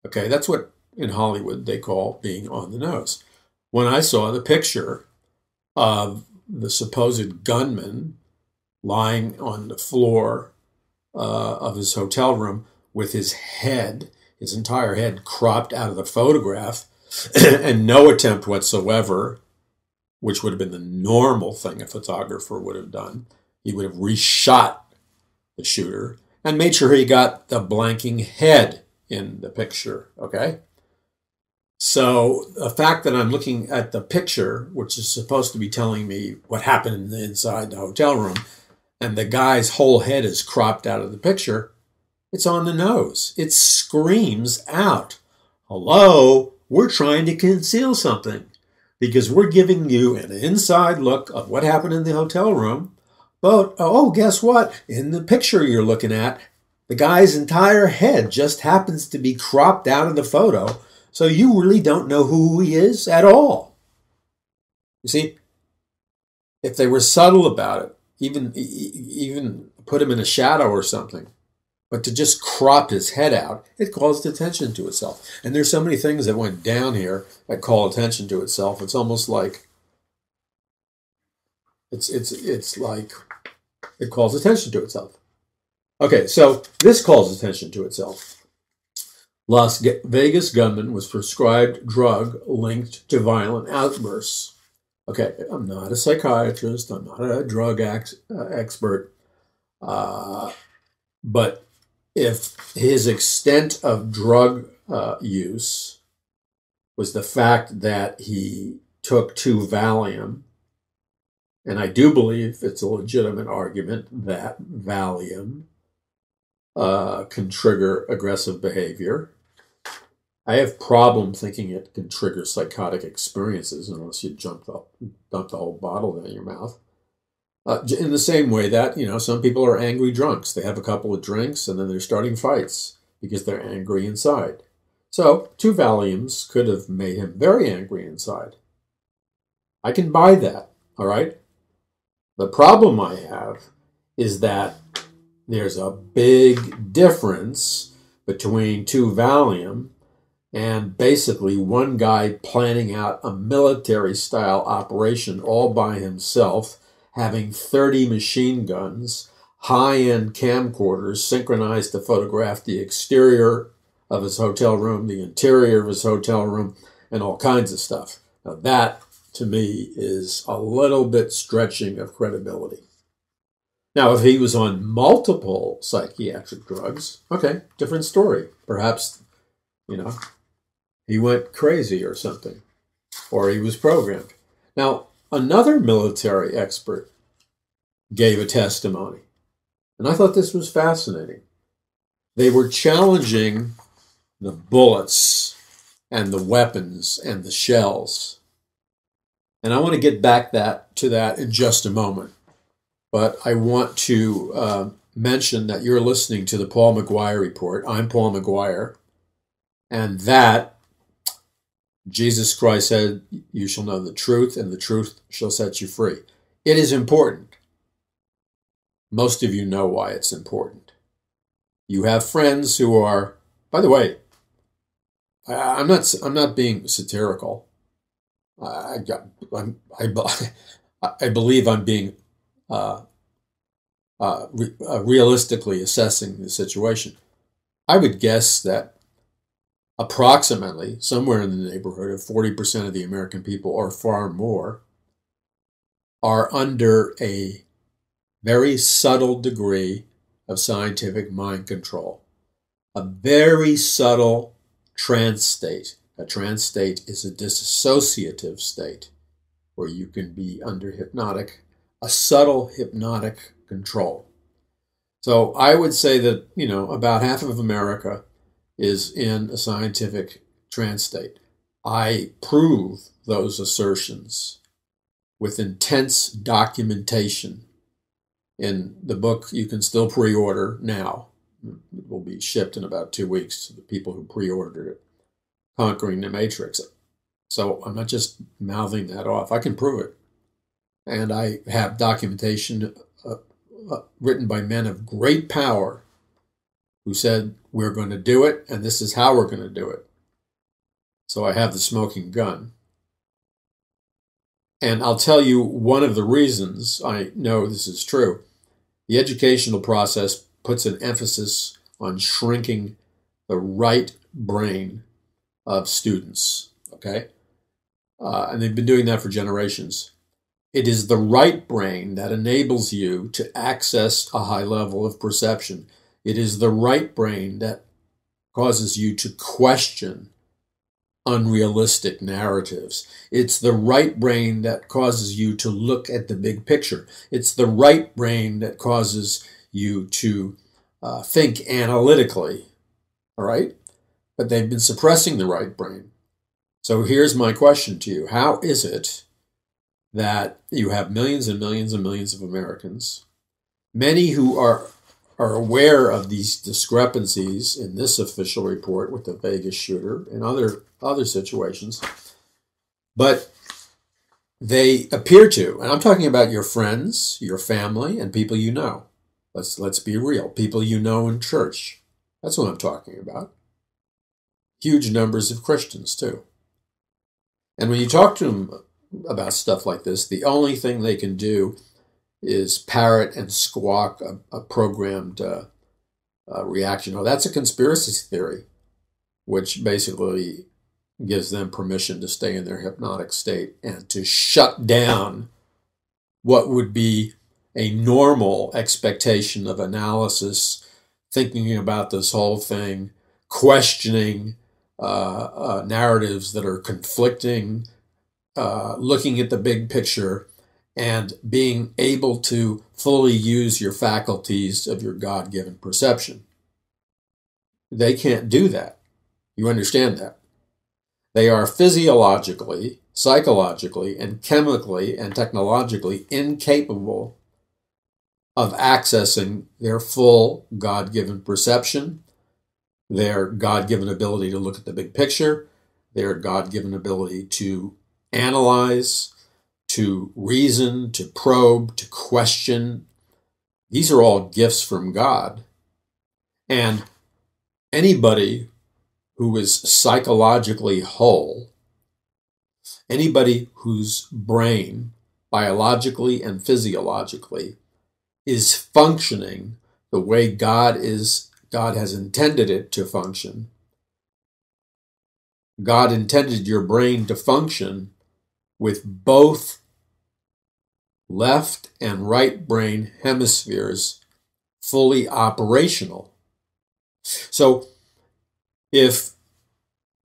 Okay, that's what in Hollywood they call being on the nose. When I saw the picture of the supposed gunman lying on the floor of his hotel room with his entire head cropped out of the photograph and no attempt whatsoever, which would have been the normal thing a photographer would have done. He would have reshot the shooter and made sure he got the blanking head in the picture, okay? So the fact that I'm looking at the picture, which is supposed to be telling me what happened inside the hotel room, and the guy's whole head is cropped out of the picture, it's on the nose. It screams out, hello, we're trying to conceal something because we're giving you an inside look of what happened in the hotel room. But, oh, guess what? In the picture you're looking at, the guy's entire head just happens to be cropped out of the photo, so you really don't know who he is at all. You see, if they were subtle about it, even put him in a shadow or something, but to just crop his head out, it calls attention to itself. And there's so many things that went down here that call attention to itself. It's almost like it's like it calls attention to itself. Okay, so this calls attention to itself. Las Vegas gunman was prescribed drug linked to violent outbursts. Okay, I'm not a psychiatrist. I'm not a drug expert. But if his extent of drug use was the fact that he took 2 Valium, and I do believe it's a legitimate argument that Valium can trigger aggressive behavior. I have problem thinking it can trigger psychotic experiences unless you dump the whole bottle down your mouth. In the same way that, some people are angry drunks. They have a couple of drinks and then they're starting fights because they're angry inside. So 2 Valiums could have made him very angry inside. I can buy that, all right? The problem I have is that there's a big difference between 2 Valium and basically one guy planning out a military-style operation all by himself, having 30 machine guns, high-end camcorders synchronized to photograph the exterior of his hotel room, the interior of his hotel room, and all kinds of stuff. Now that, to me, is a little bit stretching of credibility. Now, if he was on multiple psychiatric drugs, okay, different story. Perhaps, he went crazy or something, or he was programmed. Now, another military expert gave a testimony, and I thought this was fascinating. They were challenging the bullets and the weapons and the shells. And I want to get back to that in just a moment. But I want to mention that you're listening to the Paul McGuire Report. I'm Paul McGuire. And that Jesus Christ said, you shall know the truth, and the truth shall set you free. It is important. Most of you know why it's important. You have friends who are, by the way, I'm not being satirical. I believe I'm being realistically assessing the situation. I would guess that approximately somewhere in the neighborhood of 40% of the American people, or far more, are under a very subtle degree of scientific mind control. A very subtle trance state. A trance state is a dissociative state where you can be under a subtle hypnotic control. So I would say that, about half of America is in a scientific trance state. I prove those assertions with intense documentation. In the book, you can still pre-order now. It will be shipped in about 2 weeks to the people who pre-ordered it. Conquering the Matrix. So I'm not just mouthing that off. I can prove it. And I have documentation written by men of great power who said, we're going to do it, and this is how we're going to do it. So I have the smoking gun. And I'll tell you one of the reasons I know this is true. The educational process puts an emphasis on shrinking the right brain of students, okay? And they've been doing that for generations. It is the right brain that enables you to access a high level of perception. It is the right brain that causes you to question unrealistic narratives. It's the right brain that causes you to look at the big picture. It's the right brain that causes you to think analytically, all right? But they've been suppressing the right brain. So here's my question to you. How is it that you have millions and millions and millions of Americans, many who are aware of these discrepancies in this official report with the Vegas shooter and other situations, but they appear to, and I'm talking about your friends, your family, and people you know. Let's be real. People you know in church. That's what I'm talking about. Huge numbers of Christians, too. And when you talk to them about stuff like this, the only thing they can do is parrot and squawk a programmed reaction. Oh, that's a conspiracy theory, which basically gives them permission to stay in their hypnotic state and to shut down what would be a normal expectation of analysis, thinking about this whole thing, questioning narratives that are conflicting, looking at the big picture, and being able to fully use your faculties of your God-given perception. They can't do that. You understand that? They are physiologically, psychologically, and chemically and technologically incapable of accessing their full God-given perception, their God-given ability to look at the big picture, their God-given ability to analyze, to reason, to probe, to question. These are all gifts from God. And anybody who is psychologically whole, anybody whose brain, biologically and physiologically, is functioning the way God has intended it to function. God intended your brain to function with both left and right brain hemispheres fully operational. So if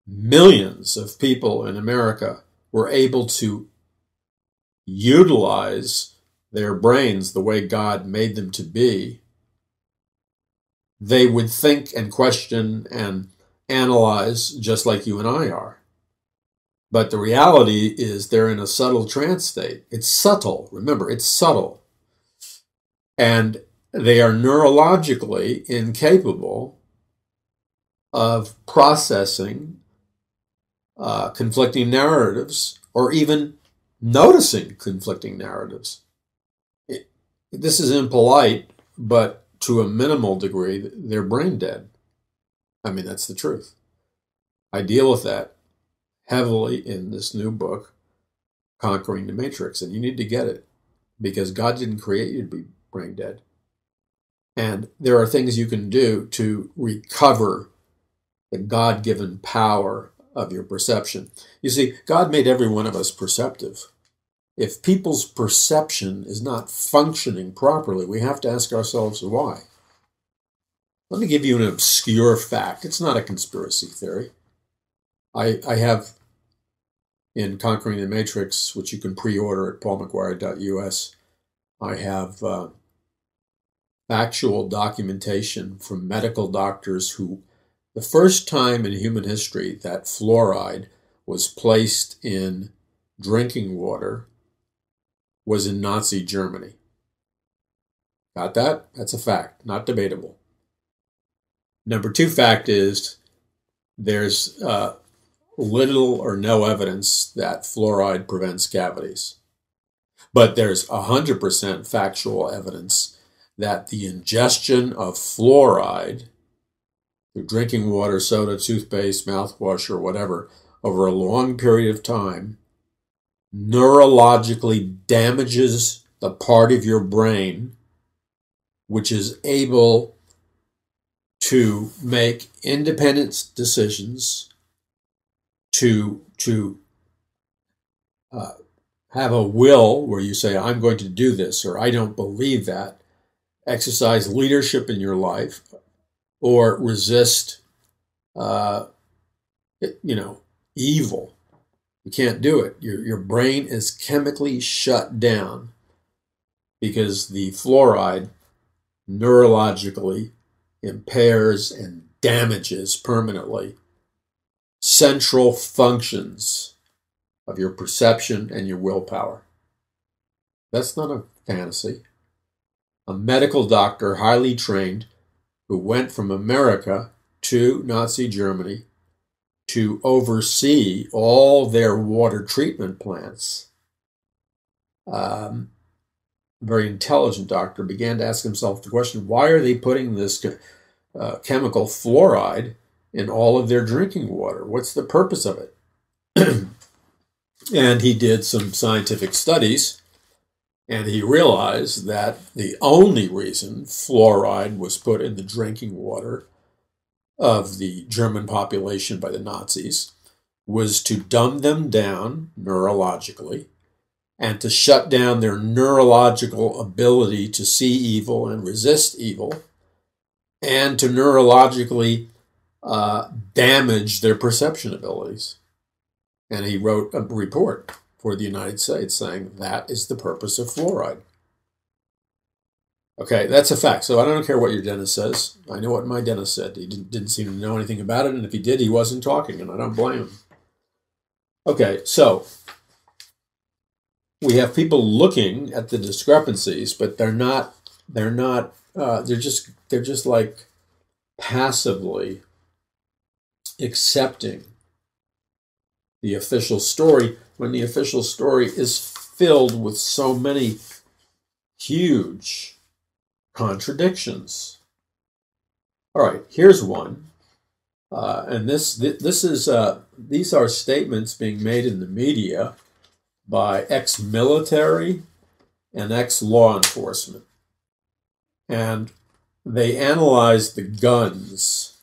millions of people in America were able to utilize their brains the way God made them to be, they would think and question and analyze just like you and I are. But the reality is they're in a subtle trance state. It's subtle. Remember, it's subtle. And they are neurologically incapable of processing conflicting narratives or even noticing conflicting narratives. This is impolite, but to a minimal degree, they're brain dead. I mean, that's the truth. I deal with that heavily in this new book, Conquering the Matrix, and you need to get it because God didn't create you to be brain dead. And there are things you can do to recover the God-given power of your perception. You see, God made every one of us perceptive. If people's perception is not functioning properly, we have to ask ourselves why. Let me give you an obscure fact. It's not a conspiracy theory. I have in Conquering the Matrix, which you can pre-order at paulmcguire.us, I have actual documentation from medical doctors who, the first time in human history that fluoride was placed in drinking water was in Nazi Germany. Got that? That's a fact, not debatable. Number two fact is there's little or no evidence that fluoride prevents cavities. But there's 100% factual evidence that the ingestion of fluoride through drinking water, soda, toothpaste, mouthwash, or whatever, over a long period of time, neurologically damages the part of your brain which is able to make independent decisions, to have a will where you say, I'm going to do this, or I don't believe that, exercise leadership in your life, or resist, evil. You can't do it. Your brain is chemically shut down because the fluoride neurologically impairs and damages permanently central functions of your perception and your willpower. That's not a fantasy. A medical doctor, highly trained, who went from America to Nazi Germany to oversee all their water treatment plants, very intelligent doctor, began to ask himself the question, why are they putting this chemical fluoride in all of their drinking water? What's the purpose of it? And he did some scientific studies, and he realized that the only reason fluoride was put in the drinking water of the German population by the Nazis was to dumb them down neurologically and to shut down their neurological ability to see evil and resist evil, and to neurologically damage their perception abilities. And he wrote a report for the United States saying that is the purpose of fluoride. Okay, that's a fact. So I don't care what your dentist says. I know what my dentist said. He didn't seem to know anything about it, and if he did, he wasn't talking, and I don't blame him. Okay, so we have people looking at the discrepancies, but they're just like passively accepting the official story when the official story is filled with so many huge contradictions. All right, here's one, and these are statements being made in the media by ex-military and ex-law enforcement, and they analyzed the guns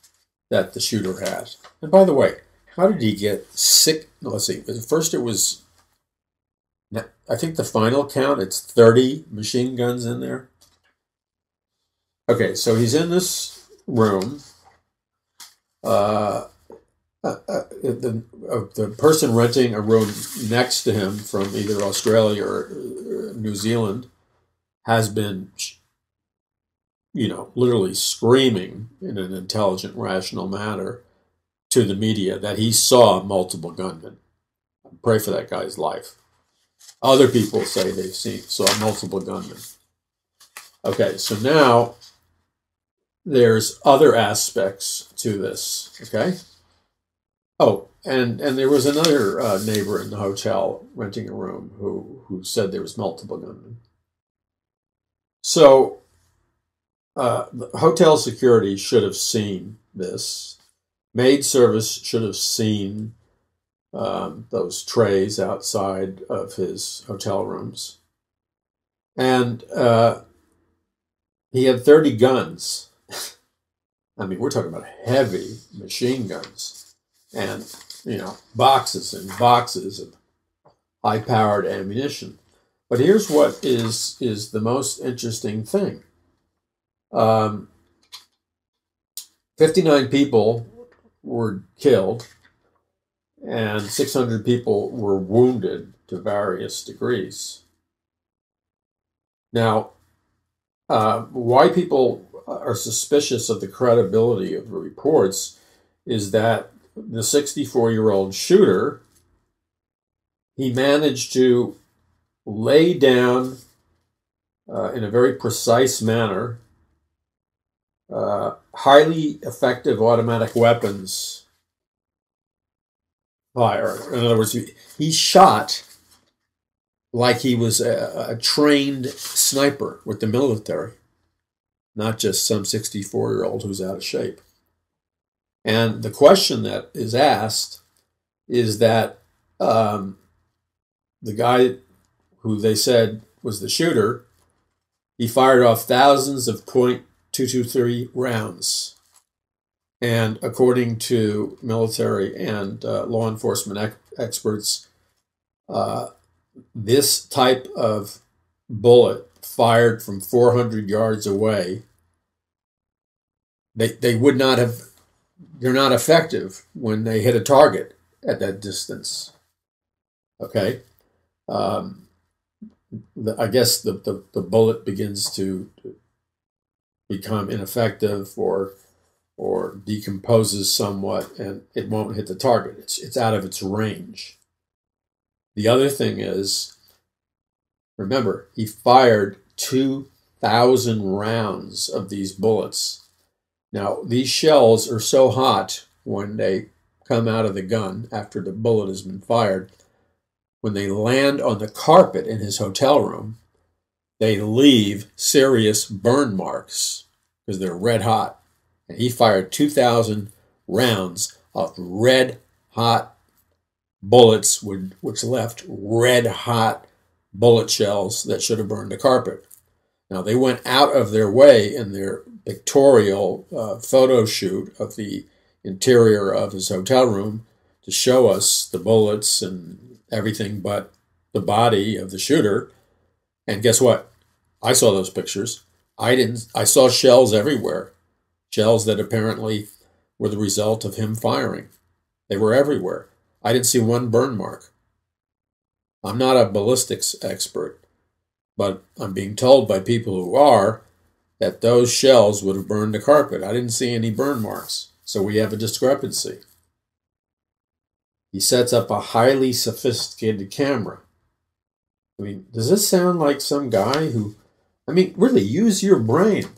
that the shooter had. And by the way, how did he get sick? Let's see. First, it was, I think the final count, it's 30 machine guns in there. Okay, so he's in this room. The person renting a room next to him from either Australia or New Zealand has been, literally screaming in an intelligent, rational manner to the media that he saw multiple gunmen. Pray for that guy's life. Other people say they saw multiple gunmen. Okay, so now there's other aspects to this, okay? Oh, and there was another neighbor in the hotel renting a room who said there was multiple gunmen. So the hotel security should have seen this. Maid service should have seen those trays outside of his hotel rooms. And he had 30 guns. I mean, we're talking about heavy machine guns and, boxes and boxes of high-powered ammunition. But here's what is the most interesting thing. 59 people were killed. and 600 people were wounded to various degrees. Now, why people are suspicious of the credibility of the reports is that the 64-year-old shooter, he managed to lay down in a very precise manner highly effective automatic weapons fire. In other words, he shot like he was a trained sniper with the military, not just some 64-year-old who's out of shape. And the question that is asked is that the guy who they said was the shooter, he fired off thousands of .223 rounds. And according to military and law enforcement experts, this type of bullet fired from 400 yards away, they would not have, they're not effective when they hit a target at that distance. Okay? I guess the bullet begins to become ineffective or decomposes somewhat, and it won't hit the target. It's out of its range. The other thing is, remember, he fired 2,000 rounds of these bullets. Now, these shells are so hot when they come out of the gun after the bullet has been fired. When they land on the carpet in his hotel room, they leave serious burn marks because they're red hot. And he fired 2,000 rounds of red hot bullets, which left red hot bullet shells that should have burned the carpet. Now, they went out of their way in their pictorial photo shoot of the interior of his hotel room to show us the bullets and everything but the body of the shooter. And guess what? I saw those pictures. I saw shells everywhere. Shells that apparently were the result of him firing. They were everywhere. I didn't see one burn mark. I'm not a ballistics expert, but I'm being told by people who are that those shells would have burned the carpet. I didn't see any burn marks, so we have a discrepancy. He sets up a highly sophisticated camera. I mean, does this sound like some guy who, I mean, really, use your brain.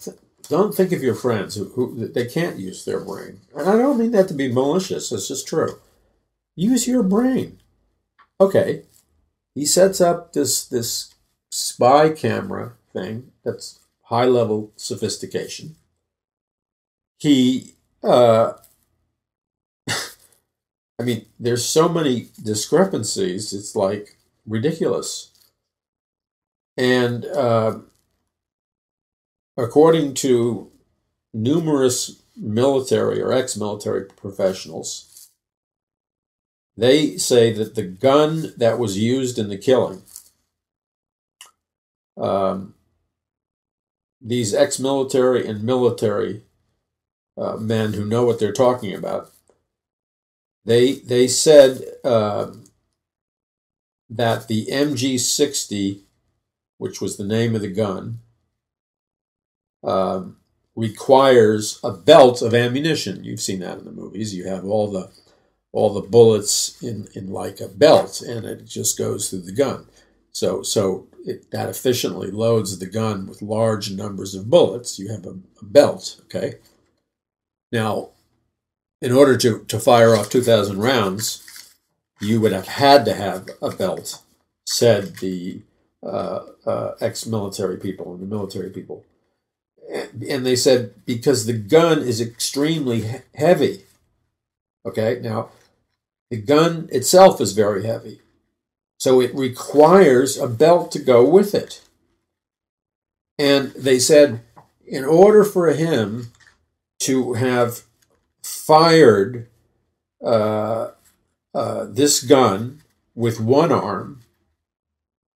Don't think of your friends who they can't use their brain. And I don't mean that to be malicious. It's just true. Use your brain. Okay. He sets up this spy camera thing that's high-level sophistication. He, I mean, there's so many discrepancies, it's like ridiculous. And according to numerous military or ex-military professionals, they say that the gun that was used in the killing, these ex-military and military men who know what they're talking about, they said that the MG60, which was the name of the gun, requires a belt of ammunition. You've seen that in the movies. You have all the bullets in like a belt, and it just goes through the gun. So that efficiently loads the gun with large numbers of bullets. You have a belt, okay? Now, in order to fire off 2,000 rounds, you would have had to have a belt, said the ex-military people and the military people. And they said because the gun is extremely heavy. Okay, now the gun itself is very heavy, so it requires a belt to go with it. And they said in order for him to have fired this gun with one arm,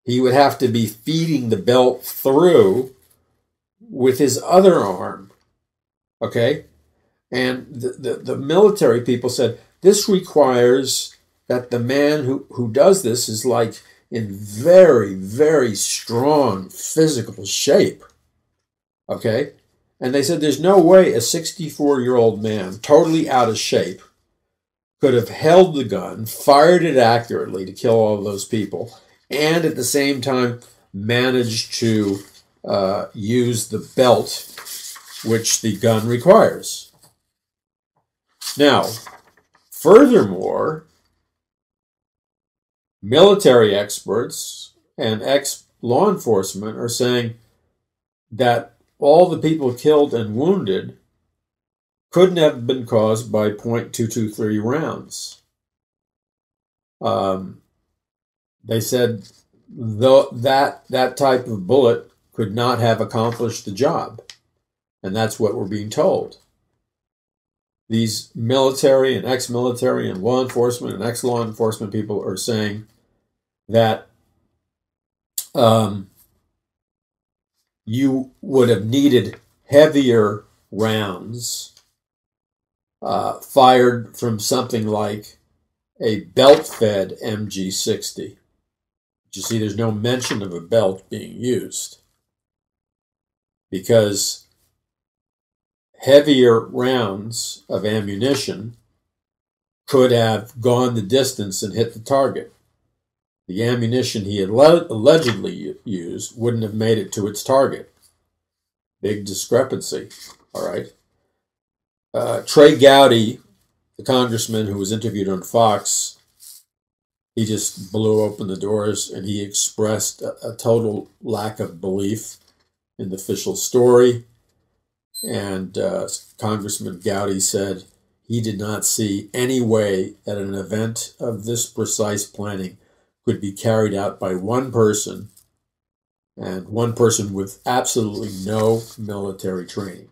he would have to be feeding the belt through with his other arm. Okay? And the military people said, this requires that the man who does this is like in very, very strong physical shape. Okay? And they said there's no way a 64-year-old man, totally out of shape, could have held the gun, fired it accurately to kill all of those people, and at the same time managed to use the belt which the gun requires. Now, furthermore, military experts and ex-law enforcement are saying that all the people killed and wounded couldn't have been caused by .223 rounds. They said that type of bullet could not have accomplished the job. And that's what we're being told. These military and ex-military and law enforcement and ex-law enforcement people are saying that you would have needed heavier rounds fired from something like a belt-fed MG60. You see, there's no mention of a belt being used because heavier rounds of ammunition could have gone the distance and hit the target. The ammunition he had allegedly used wouldn't have made it to its target. Big discrepancy, all right? Trey Gowdy, the congressman who was interviewed on Fox, he just blew open the doors and he expressed a total lack of belief in the official story. And Congressman Gowdy said he did not see any way that an event of this precise planning could be carried out by one person, and one person with absolutely no military training.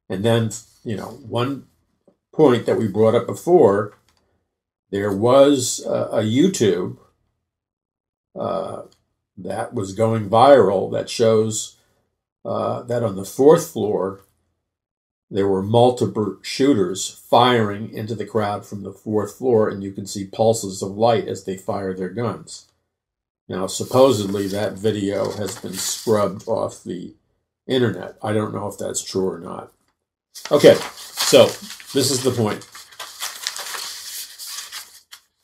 And then, you know, one point that we brought up before, there was a YouTube that was going viral that shows that on the fourth floor, there were multiple shooters firing into the crowd from the fourth floor, and you can see pulses of light as they fire their guns. Now, supposedly that video has been scrubbed off the internet. I don't know if that's true or not. Okay, so this is the point.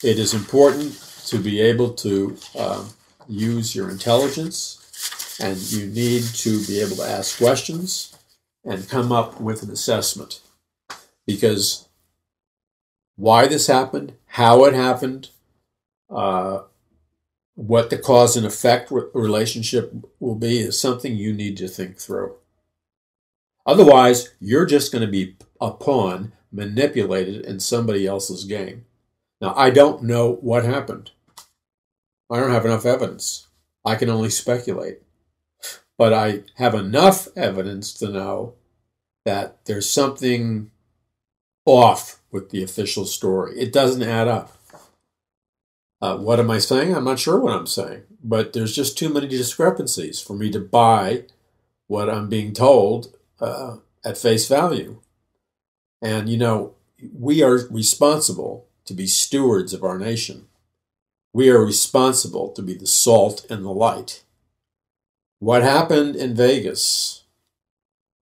It is important to be able to use your intelligence, and you need to be able to ask questions and come up with an assessment. Because why this happened, how it happened, what the cause and effect relationship will be is something you need to think through. Otherwise, you're just going to be a pawn manipulated in somebody else's game. Now, I don't know what happened. I don't have enough evidence. I can only speculate. But I have enough evidence to know that there's something off with the official story. It doesn't add up. What am I saying? I'm not sure what I'm saying. But there's just too many discrepancies for me to buy what I'm being told at face value. And, you know, we are responsible to be stewards of our nation. We are responsible to be the salt and the light. What happened in Vegas,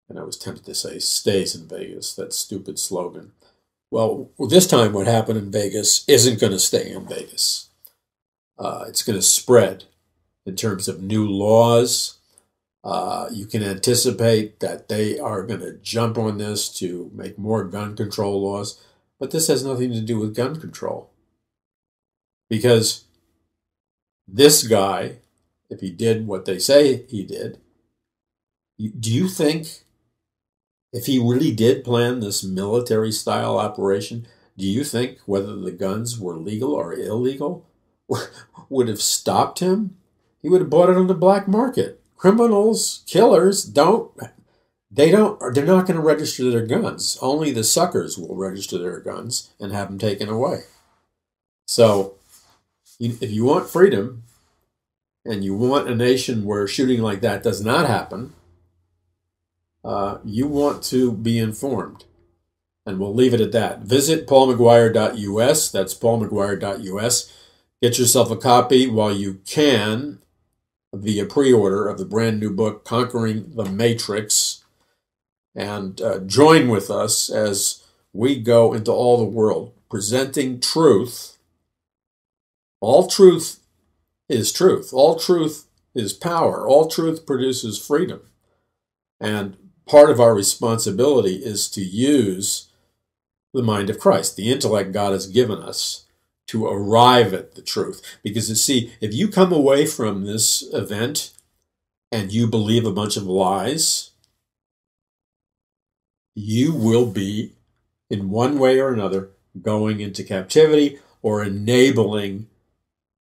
and I was tempted to say stays in Vegas, that stupid slogan. Well, this time what happened in Vegas isn't going to stay in Vegas. It's going to spread in terms of new laws. You can anticipate that they are going to jump on this to make more gun control laws, but this has nothing to do with gun control. Because this guy, if he did what they say he did, do you think if he really did plan this military-style operation, do you think whether the guns were legal or illegal would have stopped him? He would have bought it on the black market. Criminals, killers, they're not going to register their guns. Only the suckers will register their guns and have them taken away. So, if you want freedom, and you want a nation where shooting like that does not happen, you want to be informed. And we'll leave it at that. Visit paulmcguire.us. That's paulmcguire.us. Get yourself a copy while you can via pre-order of the brand new book, Conquering the Matrix. And join with us as we go into all the world, presenting truth. All truth is truth. All truth is power. All truth produces freedom. And part of our responsibility is to use the mind of Christ, the intellect God has given us, to arrive at the truth. Because you see, if you come away from this event and you believe a bunch of lies, you will be, in one way or another, going into captivity or enabling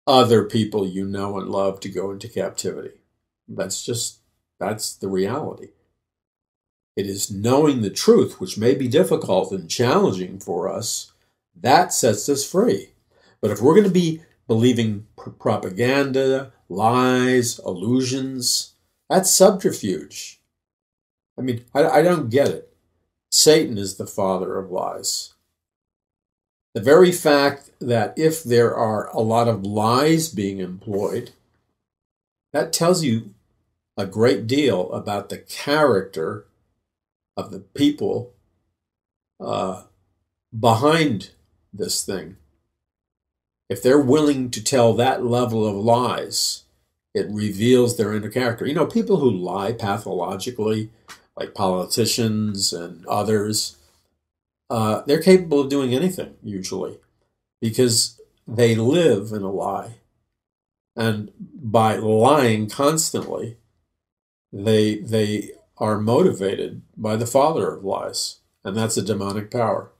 other people you know and love to go into captivity. That's the reality. It is knowing the truth, which may be difficult and challenging for us, that sets us free. But if we're going to be believing propaganda, lies, illusions, that's subterfuge. I mean, I don't get it. Satan is the father of lies. The very fact that if there are a lot of lies being employed, that tells you a great deal about the character of the people behind this thing. If they're willing to tell that level of lies, it reveals their inner character. You know, people who lie pathologically, like politicians and others, they're capable of doing anything, usually, because they live in a lie. And by lying constantly, they are motivated by the father of lies, and that's a demonic power.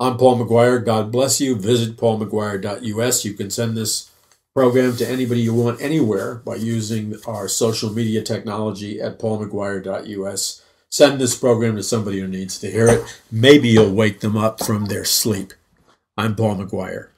I'm Paul McGuire. God bless you. Visit paulmcguire.us. You can send this program to anybody you want anywhere by using our social media technology at paulmcguire.us. Send this program to somebody who needs to hear it. Maybe you'll wake them up from their sleep. I'm Paul McGuire.